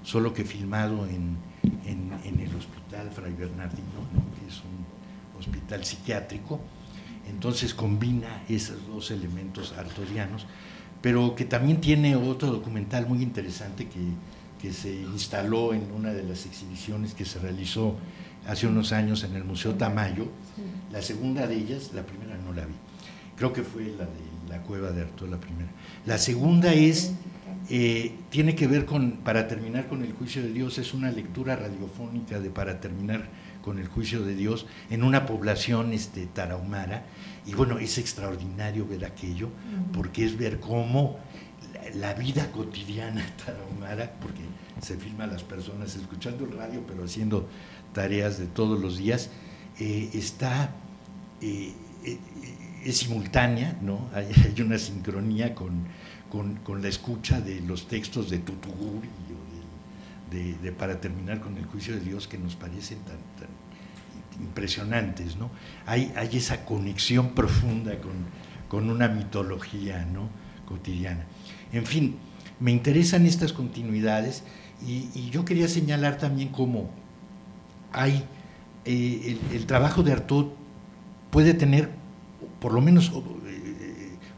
solo que filmado en el Hospital Fray Bernardino, ¿no?, que es un hospital psiquiátrico. Entonces combina esos dos elementos artodianos, pero que también tiene otro documental muy interesante que se instaló en una de las exhibiciones que se realizó hace unos años en el Museo Tamayo. La segunda de ellas, la primera no la vi, creo que fue la de la cueva de Artaud, la primera. La segunda tiene que ver con Para terminar con el juicio de Dios, es una lectura radiofónica de Para terminar con el juicio de Dios en una población tarahumara, y bueno, es extraordinario ver aquello, porque es ver cómo la vida cotidiana tarahumara, porque se filma a las personas escuchando el radio, pero haciendo tareas de todos los días, es simultánea, ¿no? Hay una sincronía con la escucha de los textos de Tutuguri o para terminar con el juicio de Dios, que nos parecen tan impresionantes, ¿no? Hay esa conexión profunda con una mitología, ¿no?, cotidiana. En fin, me interesan estas continuidades y yo quería señalar también cómo hay el trabajo de Artaud puede tener por lo menos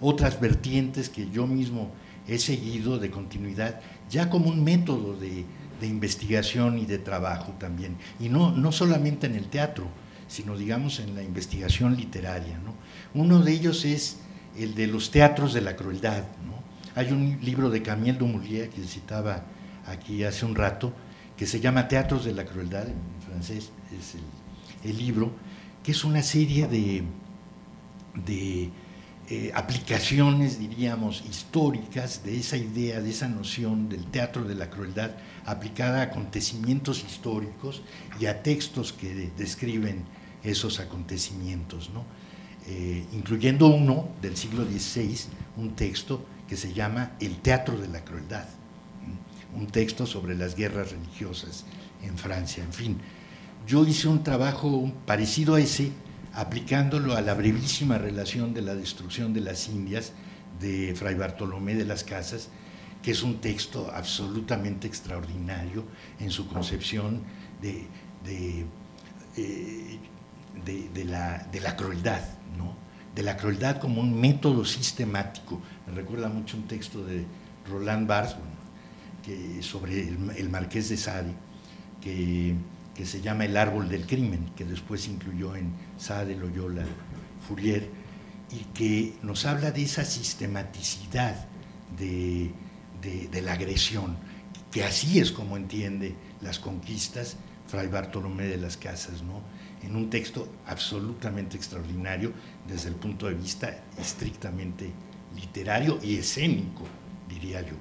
otras vertientes que yo mismo he seguido de continuidad, ya como un método de investigación y de trabajo también, y no solamente en el teatro, sino digamos en la investigación literaria, ¿no? Uno de ellos es el de los teatros de la crueldad, ¿no? Hay un libro de Camille Dumouriez que citaba aquí hace un rato, que se llama Teatros de la Crueldad, en francés es el libro, que es una serie de aplicaciones, diríamos, históricas de esa idea, de esa noción del teatro de la crueldad, aplicada a acontecimientos históricos y a textos que describen esos acontecimientos, ¿no? Incluyendo uno del siglo XVI, un texto que se llama El Teatro de la Crueldad, un texto sobre las guerras religiosas en Francia. En fin, yo hice un trabajo parecido a ese, aplicándolo a la brevísima relación de la destrucción de las Indias de Fray Bartolomé de las Casas, que es un texto absolutamente extraordinario en su concepción de la crueldad, ¿no? De la crueldad como un método sistemático. Me recuerda mucho un texto de Roland Barthes, sobre el Marqués de Sade, que se llama El Árbol del Crimen, que después incluyó en Sade, Loyola, Fourier, y que nos habla de esa sistematicidad de la agresión, que así es como entiende las conquistas Fray Bartolomé de las Casas, ¿no? En un texto absolutamente extraordinario desde el punto de vista estrictamente literario y escénico, diría yo.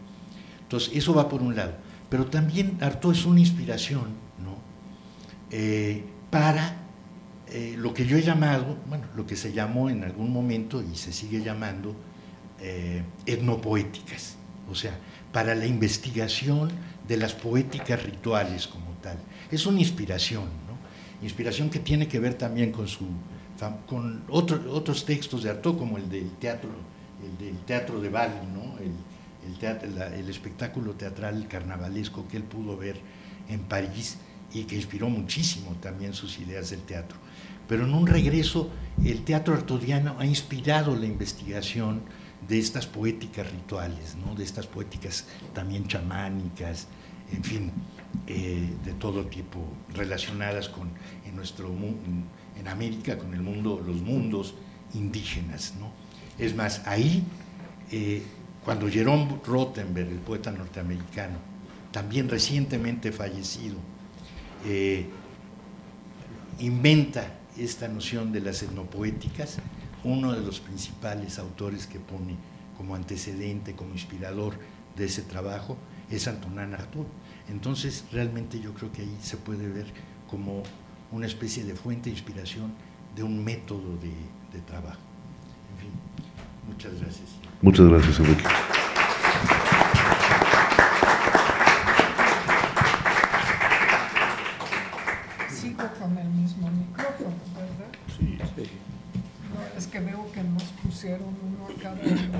Entonces, eso va por un lado. Pero también Artaud es una inspiración, ¿no?, para lo que yo he llamado, bueno, lo que se llamó en algún momento y se sigue llamando etnopoéticas, o sea, para la investigación de las poéticas rituales como tal. Es una inspiración, ¿no? Inspiración que tiene que ver también con otros textos de Artaud, como el del teatro de Bali, ¿no? El espectáculo teatral carnavalesco que él pudo ver en París y que inspiró muchísimo también sus ideas del teatro. Pero en un regreso, el teatro artaudiano ha inspirado la investigación de estas poéticas rituales, ¿no?, de estas poéticas también chamánicas, en fin, de todo tipo, relacionadas en América con el mundo, los mundos indígenas, ¿no? Es más, ahí, cuando Jerome Rothenberg, el poeta norteamericano, también recientemente fallecido, inventa esta noción de las etnopoéticas, uno de los principales autores que pone como antecedente, como inspirador de ese trabajo, es Antonin Artaud. Entonces, realmente yo creo que ahí se puede ver como una especie de fuente de inspiración de un método de trabajo. En fin, muchas gracias. Muchas gracias, Enrique. Sigo con el mismo micrófono, ¿verdad? Sí. No, es que veo que nos pusieron uno a cada uno.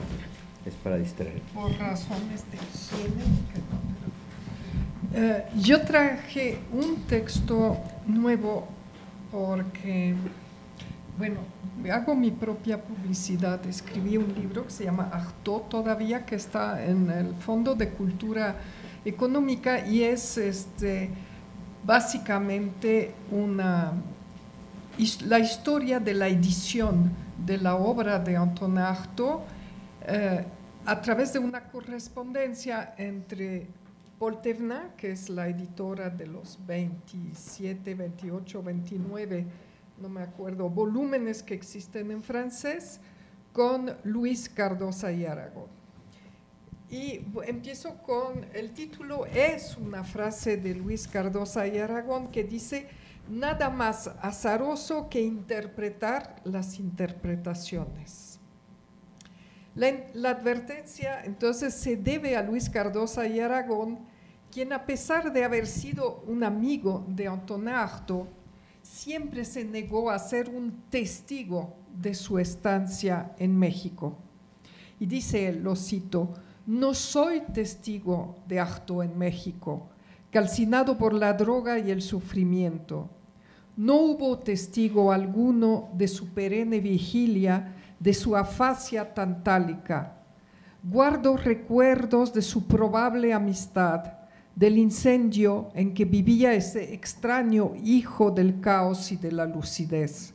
Es para distraer. Por razones de higiene. Yo traje un texto nuevo porque, bueno, hago mi propia publicidad. Escribí un libro que se llama Artaud todavía, que está en el Fondo de Cultura Económica y es básicamente la historia de la edición de la obra de Antonin Artaud a través de una correspondencia entre Paul Thévenin, que es la editora de los 27, 28, 29, no me acuerdo, volúmenes que existen en francés, con Luis Cardosa y Aragón. Y empiezo con, el título es una frase de Luis Cardosa y Aragón que dice: nada más azaroso que interpretar las interpretaciones. La advertencia entonces se debe a Luis Cardosa y Aragón, quien a pesar de haber sido un amigo de Antonin Artaud, siempre se negó a ser un testigo de su estancia en México. Y dice él, lo cito: no soy testigo de Artaud en México, calcinado por la droga y el sufrimiento. No hubo testigo alguno de su perenne vigilia, de su afasia tantálica. Guardo recuerdos de su probable amistad, del incendio en que vivía ese extraño hijo del caos y de la lucidez.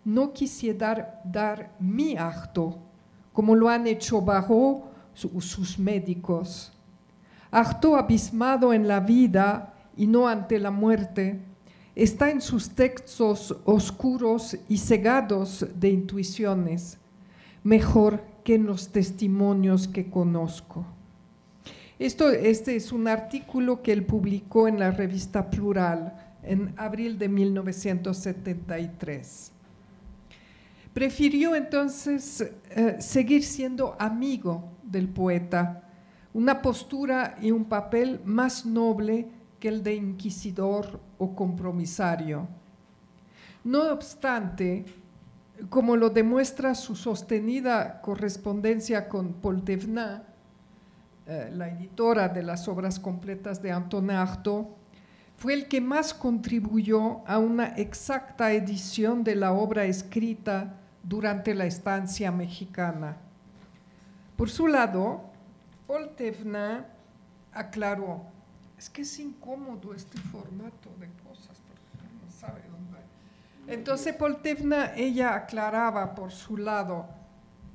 No quisiera dar mi Artaud, como lo han hecho Barrault sus médicos. Artaud, abismado en la vida y no ante la muerte, está en sus textos oscuros y cegados de intuiciones, mejor que en los testimonios que conozco. Este es un artículo que él publicó en la revista Plural en abril de 1973. Prefirió entonces seguir siendo amigo del poeta, una postura y un papel más noble que el de inquisidor o compromisario. No obstante, como lo demuestra su sostenida correspondencia con Paul Thévenin, la editora de las obras completas de Antonin Artaud, fue el que más contribuyó a una exacta edición de la obra escrita durante la estancia mexicana. Por su lado, Paul Thévenin aclaró: es que es incómodo este formato de cosas, porque no sabe dónde. Entonces Paul Thévenin, ella aclaraba por su lado: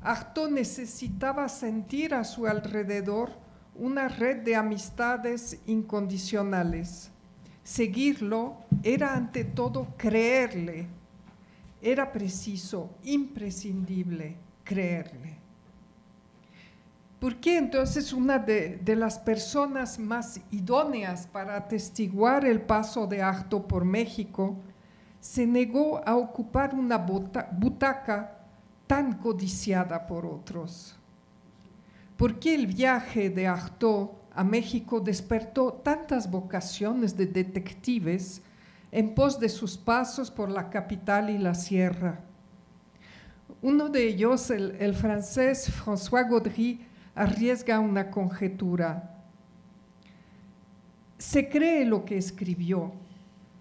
Artaud necesitaba sentir a su alrededor una red de amistades incondicionales. Seguirlo era ante todo creerle. Era preciso, imprescindible, creerle. ¿Por qué entonces una de las personas más idóneas para atestiguar el paso de Artaud por México se negó a ocupar una butaca tan codiciada por otros? ¿Por qué el viaje de Artaud a México despertó tantas vocaciones de detectives en pos de sus pasos por la capital y la sierra? Uno de ellos, el francés François Gaudry, arriesga una conjetura. Se cree lo que escribió,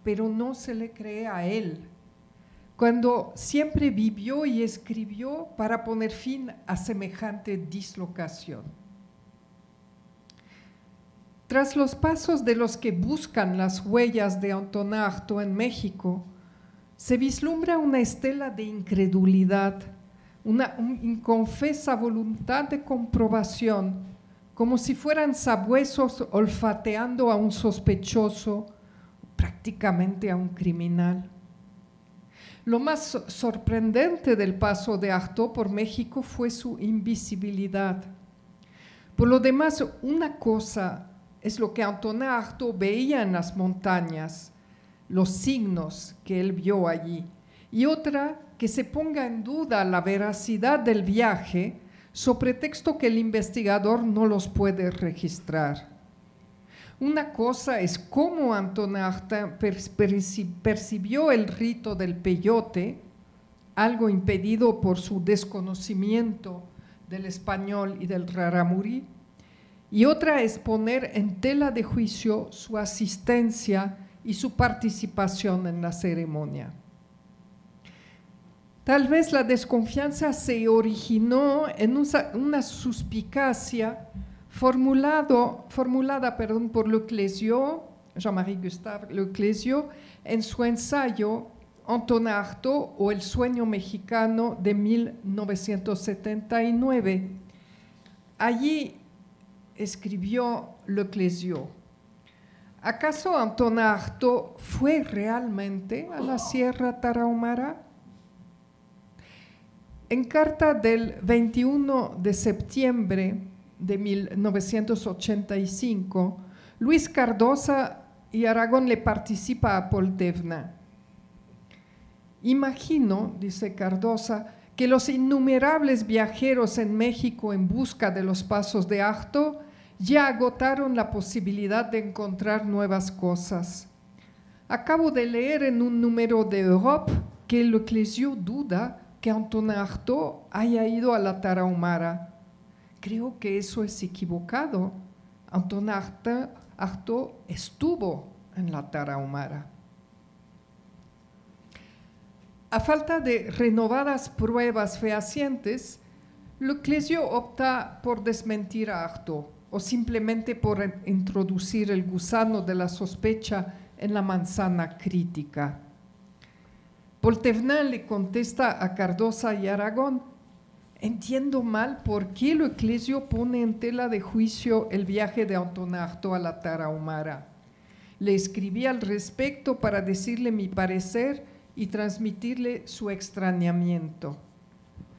pero no se le cree a él, cuando siempre vivió y escribió para poner fin a semejante dislocación. Tras los pasos de los que buscan las huellas de Antonin Artaud en México, se vislumbra una estela de incredulidad, una inconfesa voluntad de comprobación, como si fueran sabuesos olfateando a un sospechoso, prácticamente a un criminal. Lo más sorprendente del paso de Artaud por México fue su invisibilidad. Por lo demás, una cosa es lo que Antonin Artaud veía en las montañas, los signos que él vio allí, y otra, que se ponga en duda la veracidad del viaje sobre pretexto que el investigador no los puede registrar. Una cosa es cómo Antonin Artaud percibió el rito del peyote, algo impedido por su desconocimiento del español y del rarámuri, y otra es poner en tela de juicio su asistencia y su participación en la ceremonia. Tal vez la desconfianza se originó en una suspicacia formulada por Leclésio, Jean-Marie Gustave Leclésio, en su ensayo Antonin Artaud o el sueño mexicano de 1979. Allí escribió Leclésio: ¿acaso Antonin Artaud fue realmente a la Sierra Tarahumara? En carta del 21 de septiembre de 1985, Luis Cardosa y Aragón le participa a Poltevna. Imagino, dice Cardosa, que los innumerables viajeros en México en busca de los pasos de Artaud ya agotaron la posibilidad de encontrar nuevas cosas. Acabo de leer en un número de Europe que el Eclésio duda que Antonin Artaud haya ido a la Tarahumara. Creo que eso es equivocado. Antonin Artaud estuvo en la Tarahumara. A falta de renovadas pruebas fehacientes, Leclésio opta por desmentir a Artaud o simplemente por introducir el gusano de la sospecha en la manzana crítica. Poltevna le contesta a Cardosa y Aragón: entiendo mal por qué Leclésio pone en tela de juicio el viaje de Antonin Artaud a la Tarahumara. Le escribí al respecto para decirle mi parecer y transmitirle su extrañamiento.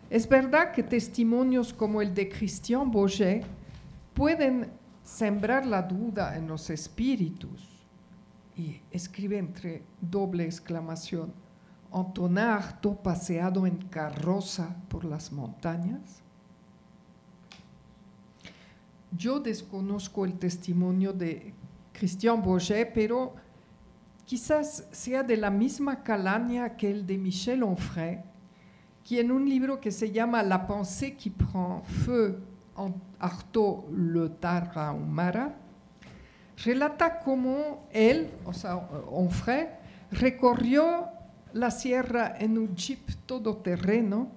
Es verdad que testimonios como el de Christian Boget pueden sembrar la duda en los espíritus. Y escribe entre doble exclamación: ¿Antonin Artaud paseado en carroza por las montañas? Yo desconozco el testimonio de Christian Boget, pero quizás sea de la misma calaña que el de Michel Onfray, quien en un libro que se llama La pensée qui prend feu en Artaud le Tarahumara, relata cómo él, o sea, Onfray, recorrió la sierra en un jeep todoterreno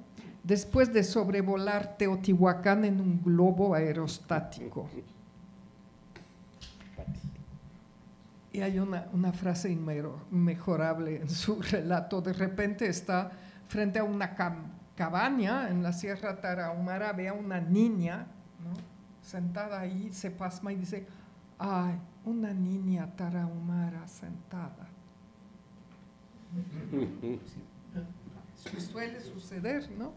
después de sobrevolar Teotihuacán en un globo aerostático. Y hay una frase inmejorable en su relato. De repente está frente a una cabaña en la Sierra Tarahumara, ve a una niña, ¿no?, sentada ahí, se pasma y dice: ¡ay, una niña tarahumara sentada! Suele suceder, ¿no?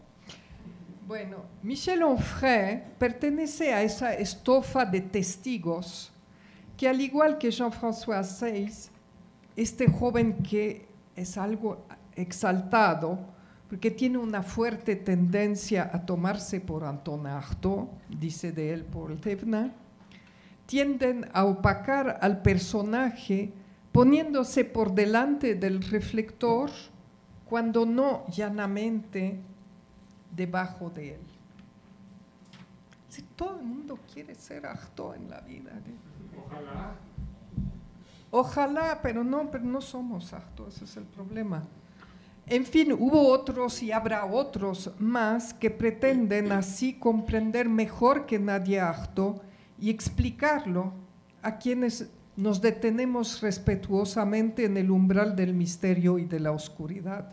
Bueno, Michel Onfray pertenece a esa estofa de testigos que, al igual que Jean-François Seyss, este joven que es algo exaltado porque tiene una fuerte tendencia a tomarse por Antonin Artaud, dice de él Poltevna, tienden a opacar al personaje poniéndose por delante del reflector cuando no llanamente debajo de él. Si todo el mundo quiere ser Artaud en la vida, Ojalá. ojalá, pero no somos Artaud, ese es el problema. En fin, hubo otros y habrá otros más que pretenden así comprender mejor que nadie a Artaud y explicarlo a quienes nos detenemos respetuosamente en el umbral del misterio y de la oscuridad.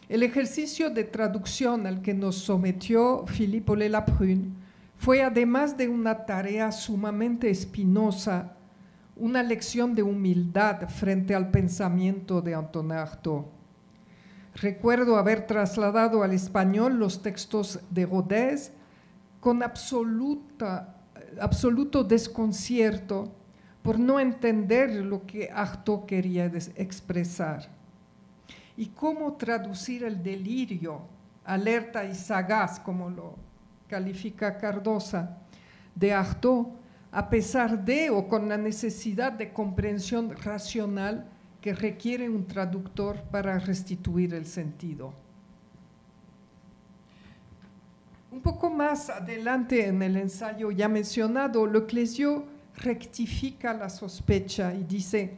El ejercicio de traducción al que nos sometió Philippe Aulet-Laprune fue, además de una tarea sumamente espinosa, una lección de humildad frente al pensamiento de Antonin Artaud. Recuerdo haber trasladado al español los textos de Rodez con absoluto desconcierto por no entender lo que Artaud quería expresar. Y cómo traducir el delirio, alerta y sagaz, como lo califica Cardosa, de Artaud, a pesar de o con la necesidad de comprensión racional que requiere un traductor para restituir el sentido. Un poco más adelante en el ensayo ya mencionado, Leclésio rectifica la sospecha y dice: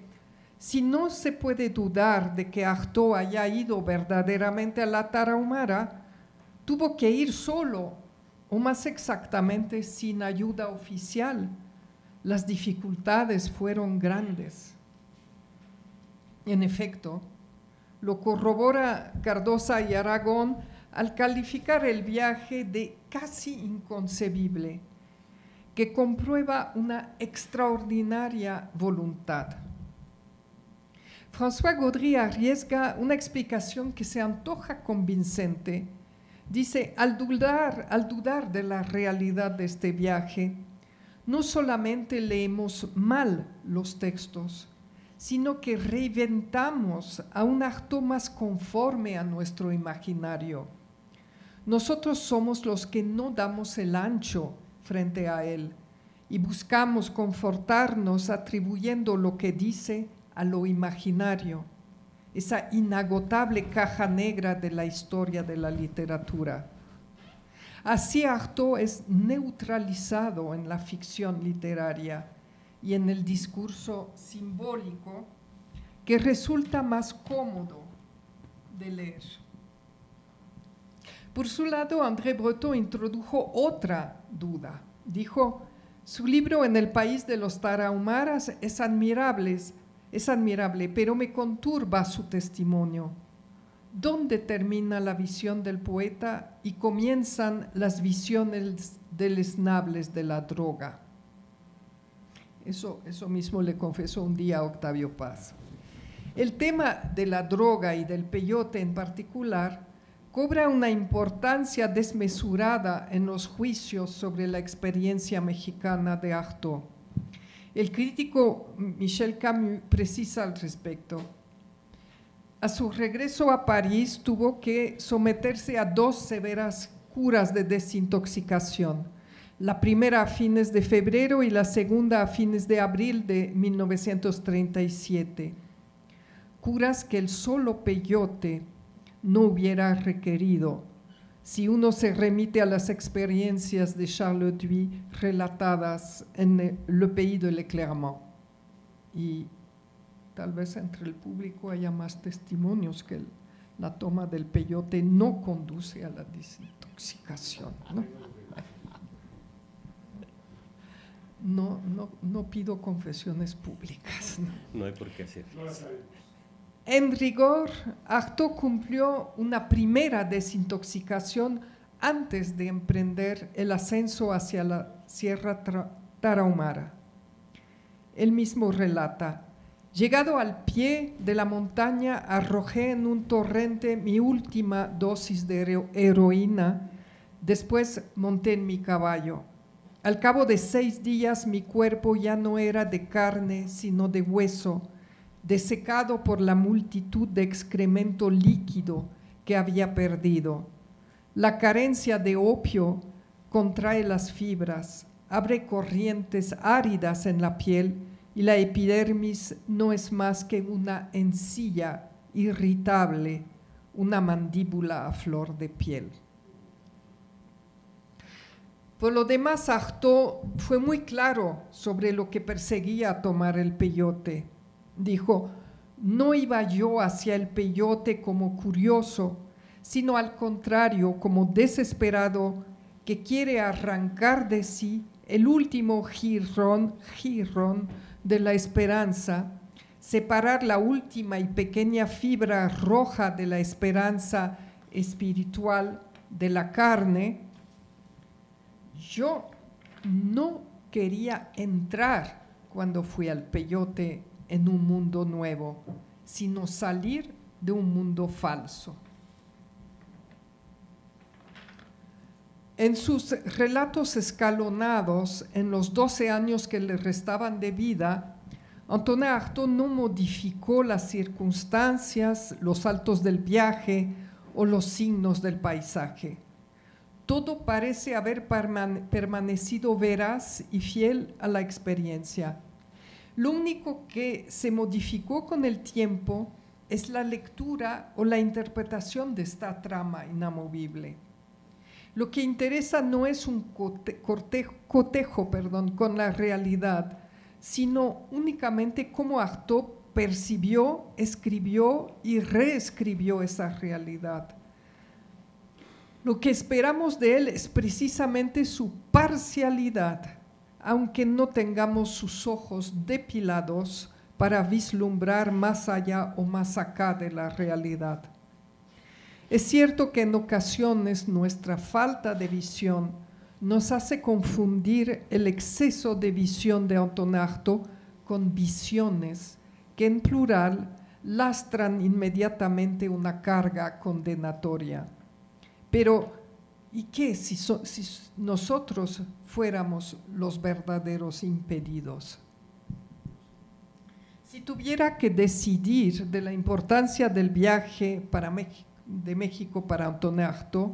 si no se puede dudar de que Artaud haya ido verdaderamente a la Tarahumara, tuvo que ir solo, o más exactamente sin ayuda oficial. Las dificultades fueron grandes. En efecto, lo corrobora Cardosa y Aragón al calificar el viaje de casi inconcebible, que comprueba una extraordinaria voluntad. François Gaudry arriesga una explicación que se antoja convincente, Dice, al dudar de la realidad de este viaje, no solamente leemos mal los textos, sino que reinventamos a un acto más conforme a nuestro imaginario. Nosotros somos los que no damos el ancho frente a él y buscamos confortarnos atribuyendo lo que dice a lo imaginario, esa inagotable caja negra de la historia de la literatura. Así Artaud es neutralizado en la ficción literaria y en el discurso simbólico que resulta más cómodo de leer. Por su lado, André Breton introdujo otra duda. Dijo, su libro En el país de los tarahumaras es admirable, pero me conturba su testimonio. ¿Dónde termina la visión del poeta y comienzan las visiones deleznables de la droga? Eso mismo le confesó un día a Octavio Paz. El tema de la droga y del peyote en particular cobra una importancia desmesurada en los juicios sobre la experiencia mexicana de Artaud. El crítico Michel Camus precisa al respecto. A su regreso a París tuvo que someterse a 2 severas curas de desintoxicación, la primera a fines de febrero y la segunda a fines de abril de 1937. Curas que el solo peyote no hubiera requerido si uno se remite a las experiencias de Charles Duy relatadas en Le Pays de l'Éclairement. Y tal vez entre el público haya más testimonios que la toma del peyote no conduce a la desintoxicación, ¿no? No pido confesiones públicas. No hay por qué hacer. En rigor, Artaud cumplió una primera desintoxicación antes de emprender el ascenso hacia la Sierra Tarahumara. Él mismo relata, llegado al pie de la montaña, arrojé en un torrente mi última dosis de heroína, después monté en mi caballo. Al cabo de 6 días mi cuerpo ya no era de carne, sino de hueso, desecado por la multitud de excremento líquido que había perdido. La carencia de opio contrae las fibras, abre corrientes áridas en la piel y la epidermis no es más que una encía irritable, una mandíbula a flor de piel. Por lo demás, Artaud fue muy claro sobre lo que perseguía tomar el peyote. Dijo, no iba yo hacia el peyote como curioso, sino al contrario, como desesperado que quiere arrancar de sí el último jirrón de la esperanza, separar la última y pequeña fibra roja de la esperanza espiritual de la carne. Yo no quería entrar cuando fui al peyote en un mundo nuevo, sino salir de un mundo falso. En sus relatos escalonados, en los 12 años que le restaban de vida, Antonin Artaud no modificó las circunstancias, los altos del viaje o los signos del paisaje. Todo parece haber permanecido veraz y fiel a la experiencia. Lo único que se modificó con el tiempo es la lectura o la interpretación de esta trama inamovible. Lo que interesa no es un cotejo con la realidad, sino únicamente cómo Artaud percibió, escribió y reescribió esa realidad. Lo que esperamos de él es precisamente su parcialidad, aunque no tengamos sus ojos depilados para vislumbrar más allá o más acá de la realidad. Es cierto que en ocasiones nuestra falta de visión nos hace confundir el exceso de visión de Antonin Artaud con visiones que en plural lastran inmediatamente una carga condenatoria. Pero, ¿y qué si nosotros fuéramos los verdaderos impedidos? Si tuviera que decidir de la importancia del viaje de México para Antonin Artaud,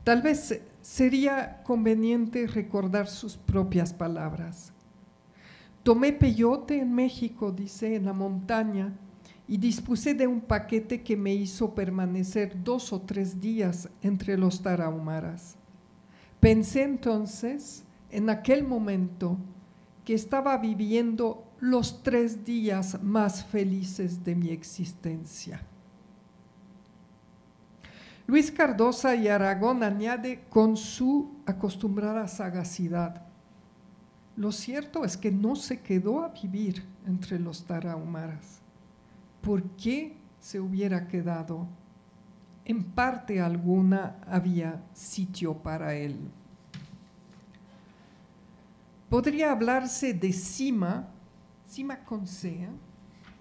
tal vez sería conveniente recordar sus propias palabras. Tomé peyote en México, dice, en la montaña, y dispuse de un paquete que me hizo permanecer 2 o 3 días entre los tarahumaras. Pensé entonces, en aquel momento, que estaba viviendo los 3 días más felices de mi existencia. Luis Cardosa y Aragón añade con su acostumbrada sagacidad: lo cierto es que no se quedó a vivir entre los tarahumaras. ¿Por qué se hubiera quedado? En parte alguna había sitio para él. Podría hablarse de cima con C,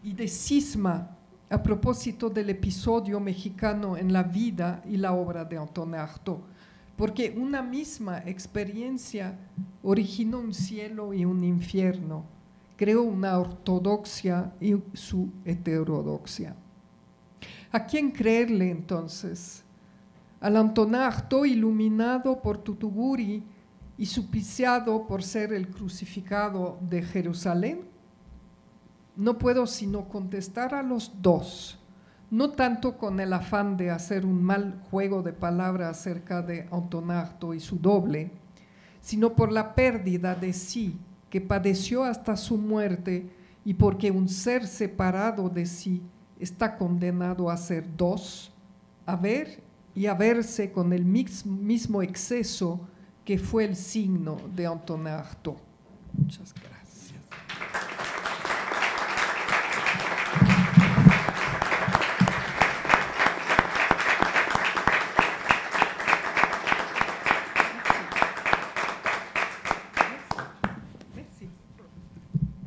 y de cisma a propósito del episodio mexicano en la vida y la obra de Antonin Artaud, porque una misma experiencia originó un cielo y un infierno, creó una ortodoxia y su heterodoxia. ¿A quién creerle entonces? ¿Al Antonin Artaud iluminado por Tutuguri y supiciado por ser el crucificado de Jerusalén? No puedo sino contestar a los dos, no tanto con el afán de hacer un mal juego de palabras acerca de Antonin Artaud y su doble, sino por la pérdida de sí que padeció hasta su muerte, y porque un ser separado de sí está condenado a ser dos, a ver y a verse con el mismo exceso que fue el signo de Antonin Artaud. Muchas gracias.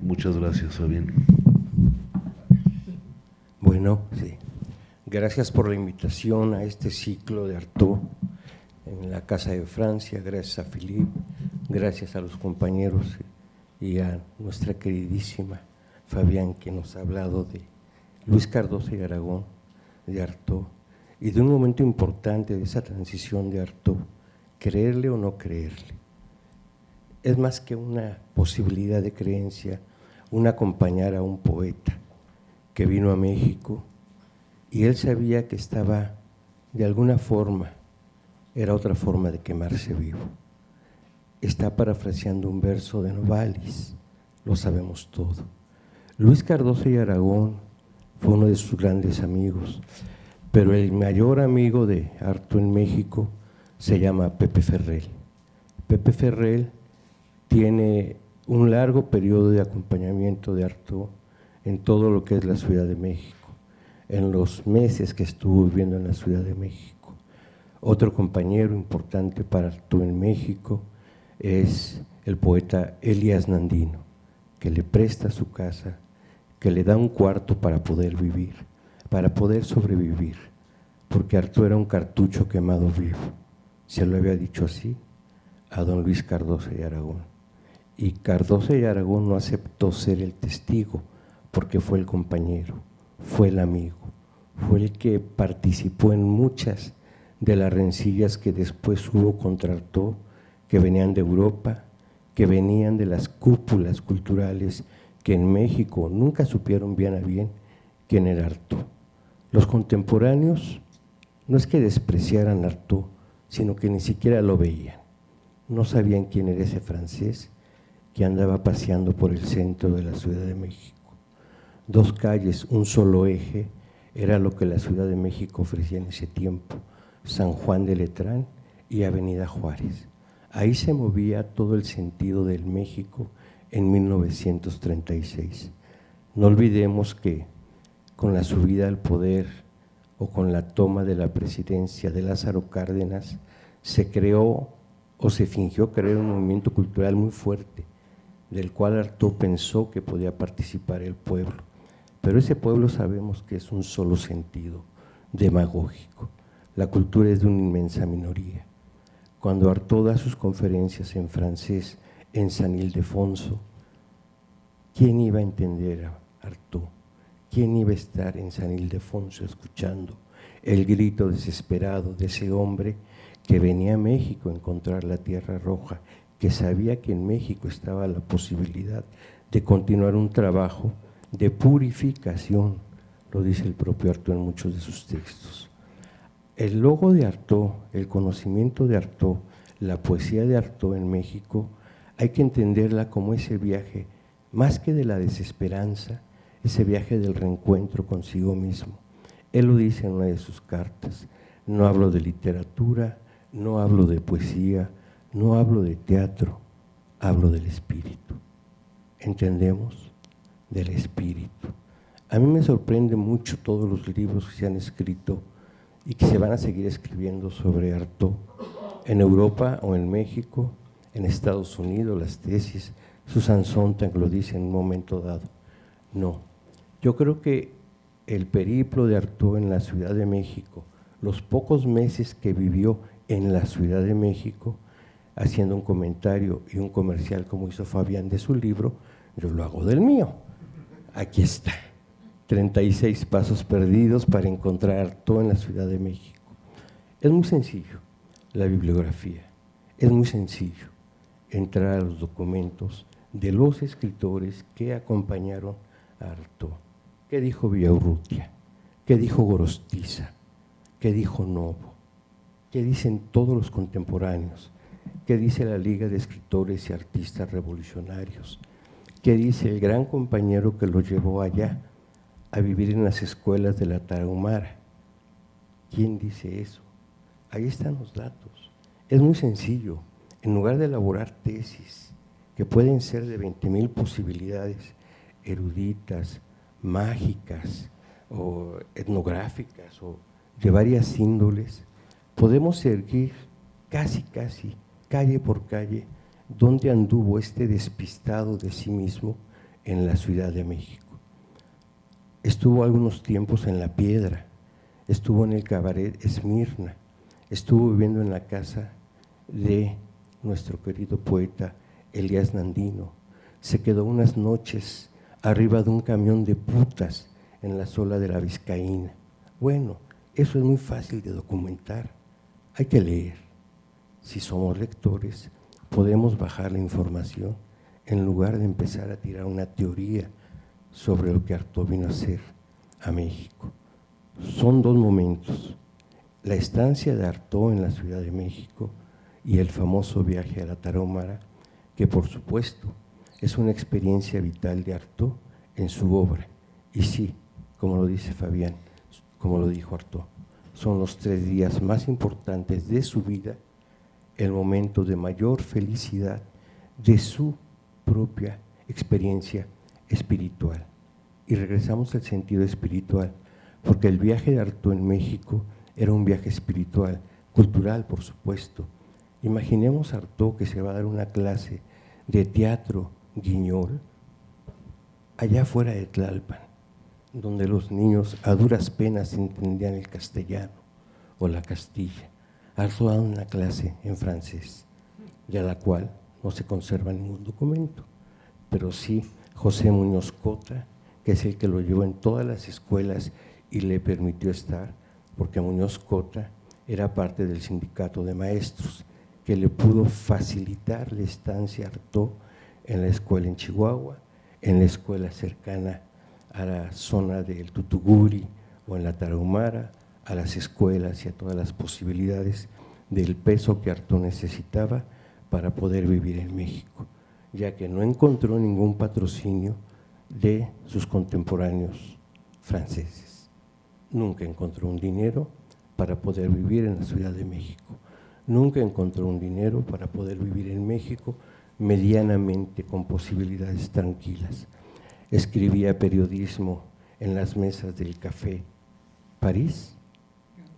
Muchas gracias, Fabián. Bueno, sí. Gracias por la invitación a este ciclo de Artaud en la Casa de Francia, gracias a Philippe, gracias a los compañeros y a nuestra queridísima Fabián, que nos ha hablado de Luis Cardosa y Aragón, de Artaud, y de un momento importante de esa transición de Artaud, creerle o no creerle. Es más que una posibilidad de creencia, un acompañar a un poeta que vino a México y él sabía que estaba, de alguna forma, era otra forma de quemarse vivo. Está parafraseando un verso de Novalis, lo sabemos todo. Luis Cardosa y Aragón fue uno de sus grandes amigos, pero el mayor amigo de Artaud en México se llama Pepe Ferrell. Pepe Ferrell tiene un largo periodo de acompañamiento de Artaud en todo lo que es la Ciudad de México, en los meses que estuvo viviendo en la Ciudad de México. Otro compañero importante para Artaud en México es el poeta Elías Nandino, que le presta su casa, que le da un cuarto para poder vivir, para poder sobrevivir, porque Artaud era un cartucho quemado vivo. Se lo había dicho así a don Luis Cardosa y Aragón. Y Cardosa y Aragón no aceptó ser el testigo porque fue el compañero, fue el amigo, fue el que participó en muchas de las rencillas que después hubo contra Artaud, que venían de Europa, que venían de las cúpulas culturales que en México nunca supieron bien a bien quién era Artaud. Los contemporáneos no es que despreciaran a Artaud, sino que ni siquiera lo veían, no sabían quién era ese francés que andaba paseando por el centro de la Ciudad de México. 2 calles, un solo eje, era lo que la Ciudad de México ofrecía en ese tiempo, San Juan de Letrán y Avenida Juárez. Ahí se movía todo el sentido del México en 1936. No olvidemos que con la subida al poder o con la toma de la presidencia de Lázaro Cárdenas se creó o se fingió crear un movimiento cultural muy fuerte, del cual Artaud pensó que podía participar el pueblo. Pero ese pueblo sabemos que es un solo sentido, demagógico. la cultura es de una inmensa minoría. Cuando Artaud da sus conferencias en francés en San Ildefonso, ¿quién iba a entender a Artaud? ¿Quién iba a estar en San Ildefonso escuchando el grito desesperado de ese hombre que venía a México a encontrar la Tierra Roja, que sabía que en México estaba la posibilidad de continuar un trabajo de purificación? Lo dice el propio Artaud en muchos de sus textos. El logo de Artaud, el conocimiento de Artaud, la poesía de Artaud en México, hay que entenderla como ese viaje, más que de la desesperanza, ese viaje del reencuentro consigo mismo. Él lo dice en una de sus cartas: no hablo de literatura, no hablo de poesía, no hablo de teatro, hablo del espíritu. ¿Entendemos? Del espíritu. A mí me sorprende mucho todos los libros que se han escrito y que se van a seguir escribiendo sobre Artaud, en Europa o en México, en Estados Unidos, las tesis. Susan Sontag lo dice en un momento dado. No, yo creo que el periplo de Artaud en la Ciudad de México, los pocos meses que vivió en la Ciudad de México, haciendo un comentario y un comercial como hizo Fabián de su libro, yo lo hago del mío. Aquí está, 36 pasos perdidos para encontrar a Artaud en la Ciudad de México. Es muy sencillo la bibliografía, es muy sencillo entrar a los documentos de los escritores que acompañaron a Artaud. ¿Qué dijo Villaurrutia? ¿Qué dijo Gorostiza? ¿Qué dijo Novo? ¿Qué dicen todos los contemporáneos? ¿Qué dice la Liga de Escritores y Artistas Revolucionarios? ¿Qué dice el gran compañero que lo llevó allá a vivir en las escuelas de la Tarahumara? ¿Quién dice eso? Ahí están los datos. Es muy sencillo. En lugar de elaborar tesis que pueden ser de 20,000 posibilidades, eruditas, mágicas o etnográficas o de varias índoles, podemos seguir casi, calle por calle, donde anduvo este despistado de sí mismo en la Ciudad de México. Estuvo algunos tiempos en La Piedra, estuvo en el cabaret Esmirna, estuvo viviendo en la casa de nuestro querido poeta Elías Nandino, se quedó unas noches arriba de un camión de putas en la sola de la Vizcaína. Bueno, eso es muy fácil de documentar, hay que leer. Si somos lectores, podemos bajar la información en lugar de empezar a tirar una teoría sobre lo que Artaud vino a hacer a México. Son dos momentos: la estancia de Artaud en la Ciudad de México y el famoso viaje a la Tarahumara, que por supuesto es una experiencia vital de Artaud en su obra. Y sí, como lo dice Fabián, como lo dijo Artaud, son los 3 días más importantes de su vida, el momento de mayor felicidad de su propia experiencia espiritual. Y regresamos al sentido espiritual, porque el viaje de Artaud en México era un viaje espiritual, cultural, por supuesto. Imaginemos a Artaud que se va a dar una clase de teatro guiñol allá fuera de Tlalpan, donde los niños a duras penas entendían el castellano o la Castilla. Artaud da una clase en francés, de la cual no se conserva ningún documento, pero sí José Muñoz Cota, que es el que lo llevó en todas las escuelas y le permitió estar, porque Muñoz Cota era parte del sindicato de maestros, que le pudo facilitar la estancia a Artaud en la escuela en Chihuahua, en la escuela cercana a la zona del Tutuguri o en la Tarahumara, a las escuelas y a todas las posibilidades del peso que Artaud necesitaba para poder vivir en México, ya que no encontró ningún patrocinio de sus contemporáneos franceses. Nunca encontró un dinero para poder vivir en la Ciudad de México, nunca encontró un dinero para poder vivir en México medianamente con posibilidades tranquilas. Escribía periodismo en las mesas del Café París,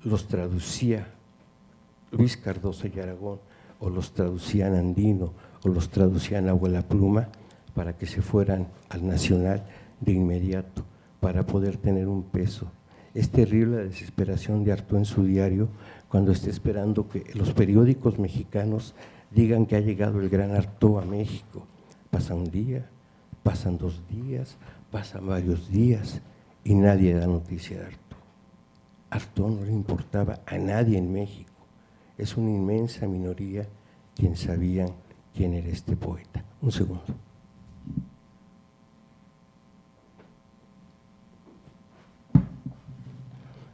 los traducía Luis Cardoso y Aragón, o los traducían Andino, o los traducían Abuela Pluma, para que se fueran al Nacional de inmediato, para poder tener un peso Es terrible la desesperación de Artaud en su diario cuando está esperando que los periódicos mexicanos digan que ha llegado el gran Artaud a México. Pasa un día, pasan 2 días, pasan varios días y nadie da noticia de Artaud. Artaud no le importaba a nadie en México. Es una inmensa minoría quien sabían quién era este poeta. Un segundo.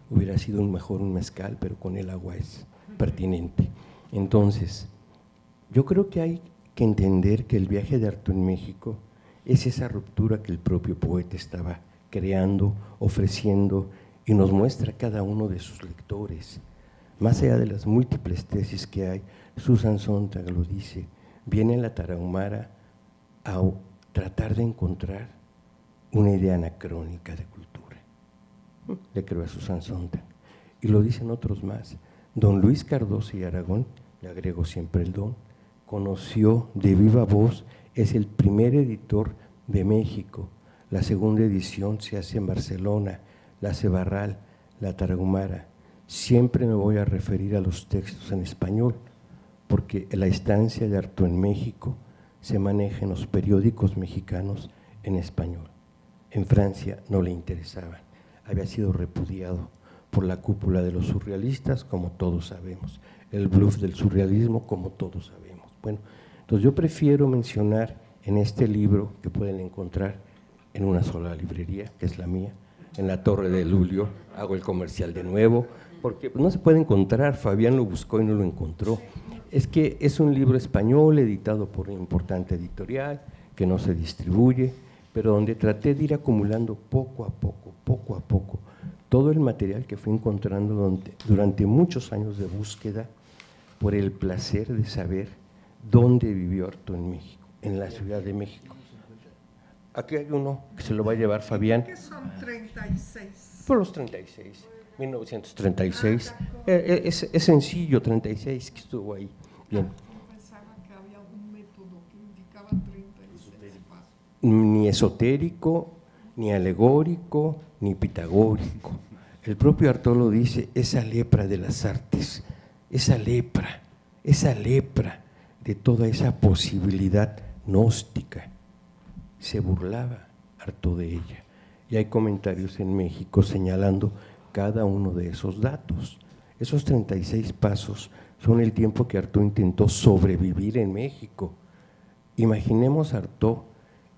Hubiera sido mejor un mezcal, pero con el agua es pertinente. Entonces, yo creo que hay que entender que el viaje de Artaud en México es esa ruptura que el propio poeta estaba creando, ofreciendo, y nos muestra a cada uno de sus lectores. Más allá de las múltiples tesis que hay, Susan Sontag lo dice, viene la Tarahumara a tratar de encontrar una idea anacrónica de cultura. Le creo a Susan Sontag. Y lo dicen otros más. Don Luis Cardoso y Aragón, le agrego siempre el don, conoció de viva voz, es el primer editor de México. La segunda edición se hace en Barcelona, la hace Barral, la Tarahumara. Siempre me voy a referir a los textos en español, porque la estancia de Artaud en México se maneja en los periódicos mexicanos en español. En Francia no le interesaban, había sido repudiado por la cúpula de los surrealistas, como todos sabemos, el bluff del surrealismo, como todos sabemos. Bueno, entonces yo prefiero mencionar en este libro, que pueden encontrar en una sola librería, que es la mía, en la Torre de Lulio, hago el comercial de nuevo, porque no se puede encontrar, Fabián lo buscó y no lo encontró. Es que es un libro español editado por una importante editorial, que no se distribuye, pero donde traté de ir acumulando poco a poco, todo el material que fui encontrando durante muchos años de búsqueda por el placer de saber dónde vivió Artaud en México, en la Ciudad de México. Aquí hay uno que se lo va a llevar Fabián. ¿Qué son 36? Por los 36, 1936. Es sencillo, 36, que estuvo ahí. Bien. Yo pensaba que había un método que indicaba 36 pasos. Ni esotérico, ni alegórico, ni pitagórico. El propio Artaud lo dice, esa lepra de las artes, esa lepra de toda esa posibilidad gnóstica. Se burlaba Artaud de ella. Y hay comentarios en México señalando cada uno de esos datos. Esos 36 pasos son el tiempo que Artaud intentó sobrevivir en México. Imaginemos a Artaud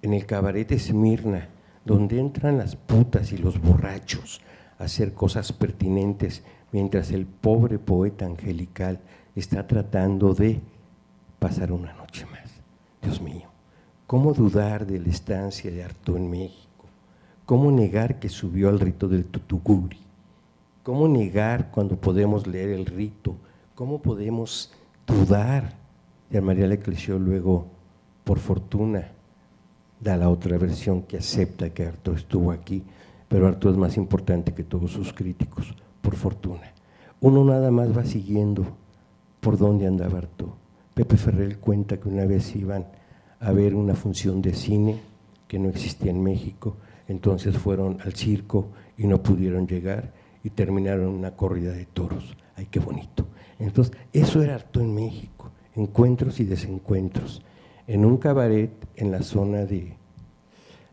en el cabaret Esmirna, donde entran las putas y los borrachos a hacer cosas pertinentes, mientras el pobre poeta angelical está tratando de pasar una noche más. Dios mío, ¿cómo dudar de la estancia de Artaud en México? ¿Cómo negar que subió al rito del Tutuguri? ¿Cómo negar cuando podemos leer el rito? ¿Cómo podemos dudar? Y a María le creció luego, por fortuna, da la otra versión que acepta que Artaud estuvo aquí, pero Artaud es más importante que todos sus críticos, por fortuna. Uno nada más va siguiendo por dónde andaba Artaud. Pepe Ferrer cuenta que una vez iban a ver una función de cine que no existía en México, entonces fueron al circo y no pudieron llegar y terminaron una corrida de toros. ¡Ay, qué bonito! Entonces, eso era Artaud en México, encuentros y desencuentros. En un cabaret en la zona de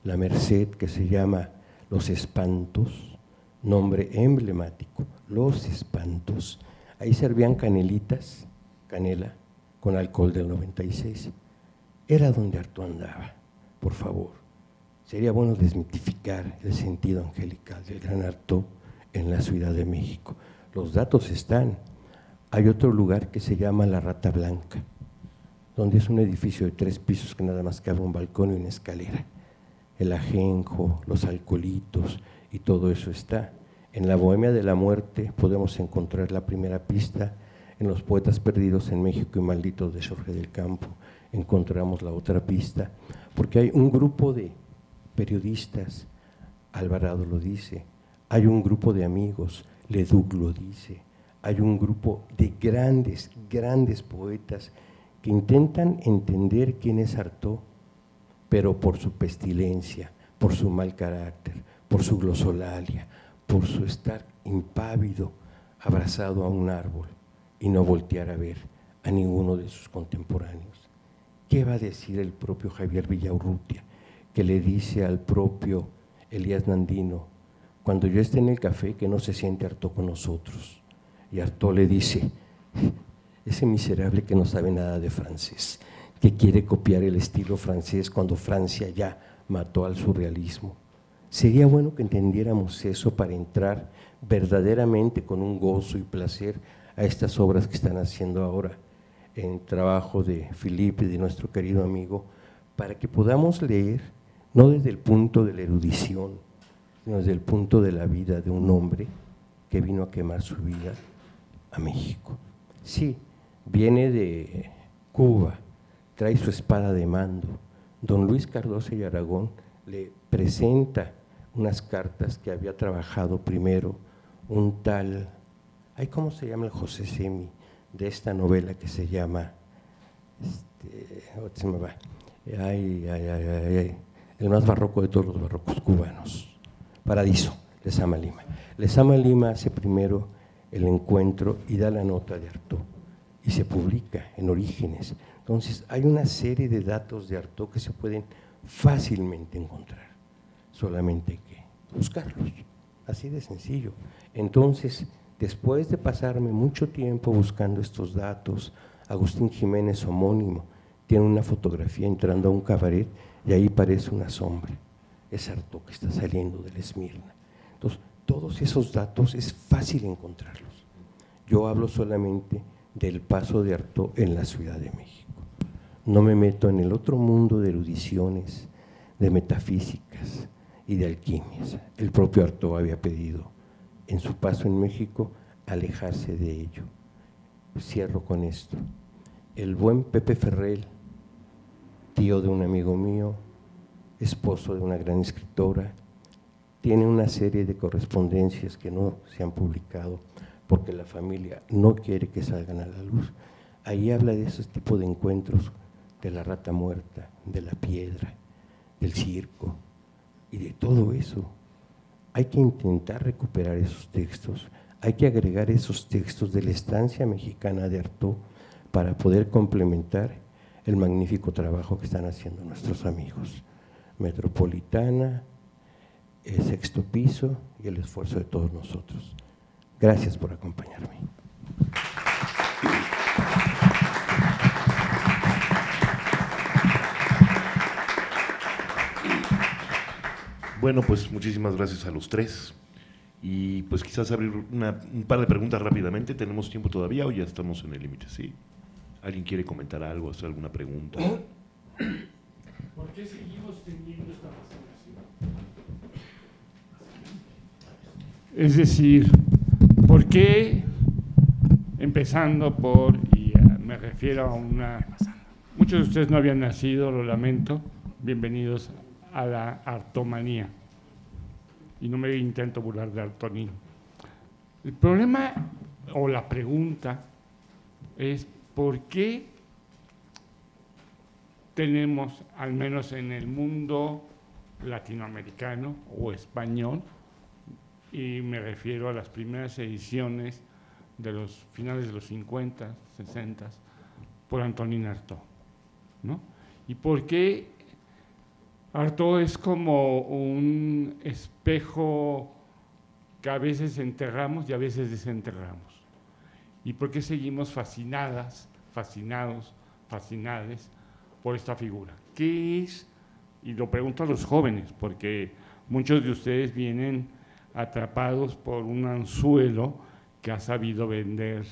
La Merced que se llama Los Espantos, nombre emblemático, Los Espantos, ahí servían canelitas, canela, con alcohol del 96. Era donde Artaud andaba, por favor. Sería bueno desmitificar el sentido angelical del gran Artaud en la Ciudad de México. Los datos están. Hay otro lugar que se llama La Rata Blanca, donde es un edificio de 3 pisos que nada más cabe un balcón y una escalera. El ajenjo, los alcoholitos y todo eso está. En La Bohemia de la Muerte podemos encontrar la primera pista. En Los Poetas Perdidos en México y Malditos de Jorge del Campo encontramos la otra pista, porque hay un grupo de periodistas, Alvarado lo dice, hay un grupo de amigos, Leduc lo dice, hay un grupo de grandes poetas que intentan entender quién es Artaud, pero por su pestilencia, por su mal carácter, por su glosolalia, por su estar impávido, abrazado a un árbol y no voltear a ver a ninguno de sus contemporáneos. ¿Qué va a decir el propio Javier Villaurrutia, que le dice al propio Elías Nandino, cuando yo esté en el café, que no se siente Artaud con nosotros? Y Artaud le dice, ese miserable que no sabe nada de francés, que quiere copiar el estilo francés cuando Francia ya mató al surrealismo. Sería bueno que entendiéramos eso para entrar verdaderamente con un gozo y placer a estas obras que están haciendo ahora en trabajo de Philippe y de nuestro querido amigo, para que podamos leer no desde el punto de la erudición, sino desde el punto de la vida de un hombre que vino a quemar su vida a México. Sí, viene de Cuba, trae su espada de mando. Don Luis Cardoso y Aragón le presenta unas cartas que había trabajado primero un tal, ¿cómo se llama el José Semi de esta novela que se llama, se me va, el más barroco de todos los barrocos cubanos, Paradiso, Lezama Lima. Lezama Lima hace primero el encuentro y da la nota de Artaud y se publica en Orígenes. Entonces hay una serie de datos de Artaud que se pueden fácilmente encontrar, solamente hay que buscarlos, así de sencillo. Entonces, después de pasarme mucho tiempo buscando estos datos, Agustín Jiménez, homónimo, tiene una fotografía entrando a un cabaret y ahí parece una sombra. Es Artaud que está saliendo del Esmirna. Entonces, todos esos datos es fácil encontrarlos. Yo hablo solamente del paso de Artaud en la Ciudad de México. No me meto en el otro mundo de erudiciones, de metafísicas y de alquimias. El propio Artaud había pedido en su paso en México alejarse de ello. Cierro con esto. El buen Pepe Ferrell, tío de un amigo mío, esposo de una gran escritora, tiene una serie de correspondencias que no se han publicado porque la familia no quiere que salgan a la luz. Ahí habla de esos tipos de encuentros, de la rata muerta, de la piedra, del circo y de todo eso. Hay que intentar recuperar esos textos, hay que agregar esos textos de la estancia mexicana de Artaud para poder complementar el magnífico trabajo que están haciendo nuestros amigos. Metropolitana, el Sexto Piso y el esfuerzo de todos nosotros. Gracias por acompañarme. Bueno, pues muchísimas gracias a los tres. Y pues quizás abrir un par de preguntas rápidamente. ¿Tenemos tiempo todavía o ya estamos en el límite? ¿Sí? ¿Alguien quiere comentar algo, hacer alguna pregunta? ¿Por qué seguimos teniendo esta fascinación? Es decir, ¿por qué, empezando por, y me refiero a una… Muchos de ustedes no habían nacido, lo lamento, bienvenidos a la artomanía. Y no me intento burlar de Artonino. El problema o la pregunta es ¿por qué tenemos, al menos en el mundo latinoamericano o español, y me refiero a las primeras ediciones de los finales de los 50, 60, por Antonin Artaud, ¿no? ¿Y por qué Artaud es como un espejo que a veces enterramos y a veces desenterramos? ¿Y por qué seguimos fascinadas, fascinados, fascinades por esta figura? ¿Qué es? Y lo pregunto a los jóvenes, porque muchos de ustedes vienen atrapados por un anzuelo que ha sabido vender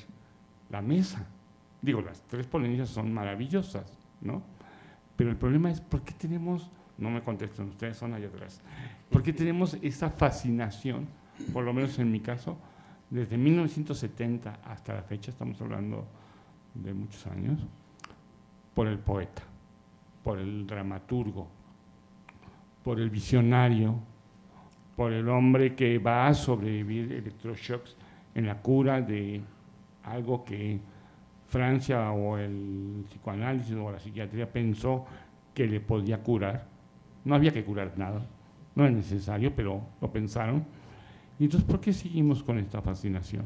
la mesa. Digo, las tres ponencias son maravillosas, ¿no? Pero el problema es ¿por qué tenemos… No me contestan, ustedes son allá atrás. ¿Por qué tenemos esa fascinación, por lo menos en mi caso, desde 1970 hasta la fecha, estamos hablando de muchos años, por el poeta, por el dramaturgo, por el visionario, por el hombre que va a sobrevivir electroshocks en la cura de algo que Francia o el psicoanálisis o la psiquiatría pensó que le podía curar? No había que curar nada, no es necesario, pero lo pensaron. Entonces, ¿por qué seguimos con esta fascinación?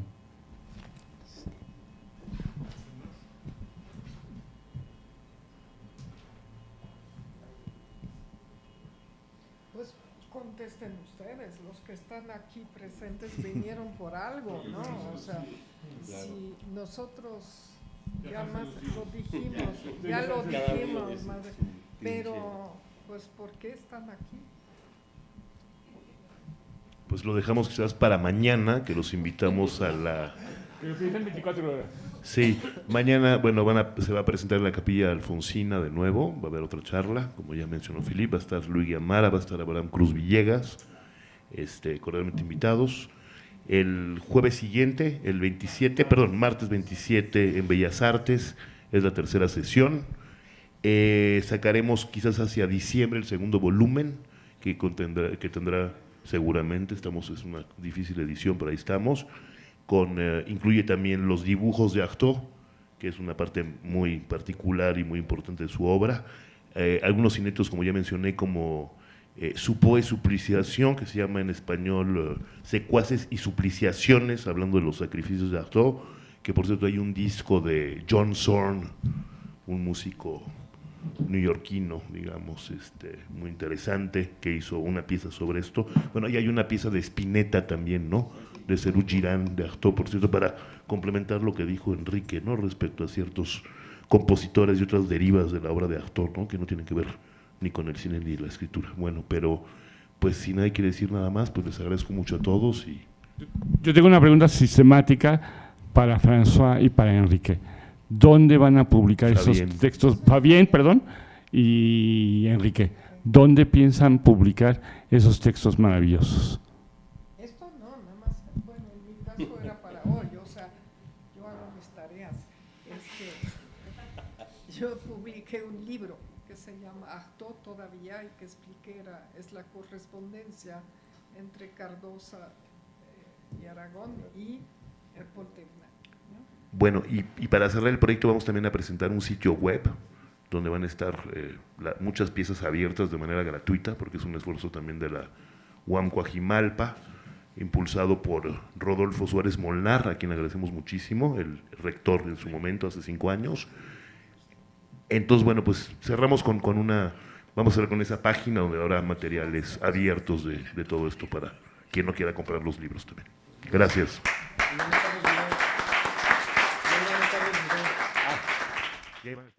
Pues contesten ustedes, los que están aquí presentes vinieron por algo, ¿no? O sea, si nosotros ya más lo dijimos, madre, pero pues ¿por qué están aquí? Pues lo dejamos quizás para mañana, que los invitamos a la... Pero empiezan 24 horas. Sí, mañana, bueno, se va a presentar en la Capilla Alfonsina de nuevo, va a haber otra charla, como ya mencionó Philippe, va a estar Luis Guiamara, va a estar Abraham Cruz Villegas, cordialmente invitados. El jueves siguiente, martes 27 en Bellas Artes, es la tercera sesión. Sacaremos quizás hacia diciembre el segundo volumen, que tendrá seguramente, es una difícil edición, pero ahí estamos. Incluye también los dibujos de Artaud, que es una parte muy particular y muy importante de su obra. Algunos inéditos, como ya mencioné, como Suppos et Suppliciations, que se llama en español Secuaces y Supliciaciones, hablando de los sacrificios de Artaud, que por cierto hay un disco de John Zorn, un músico neoyorquino, digamos, muy interesante, que hizo una pieza sobre esto. Bueno, y hay una pieza de Spinetta también, ¿no?, de Serú Girán, de Artaud, por cierto, para complementar lo que dijo Enrique, ¿no?, respecto a ciertos compositores y otras derivas de la obra de Artaud, ¿no?, que no tienen que ver ni con el cine ni la escritura. Bueno, pero pues si nadie quiere decir nada más, pues les agradezco mucho a todos. Yo tengo una pregunta sistemática para François y para Enrique. ¿Dónde van a publicar esos textos? Fabien, perdón, y Enrique, ¿dónde piensan publicar esos textos maravillosos? Esto no, nada más, bueno, en mi caso era para hoy, o sea, yo hago mis tareas. Yo publiqué un libro que se llama Artaud todavía y que expliqué, es la correspondencia entre Cardosa y Aragón y Poltevna. Bueno, y para cerrar el proyecto vamos también a presentar un sitio web donde van a estar muchas piezas abiertas de manera gratuita, porque es un esfuerzo también de la UAM Coajimalpa, impulsado por Rodolfo Suárez Molnar, a quien agradecemos muchísimo, el rector en su momento, hace 5 años. Entonces, bueno, pues cerramos vamos a cerrar con esa página donde habrá materiales abiertos de todo esto para quien no quiera comprar los libros también. Gracias. Y ahí van a estar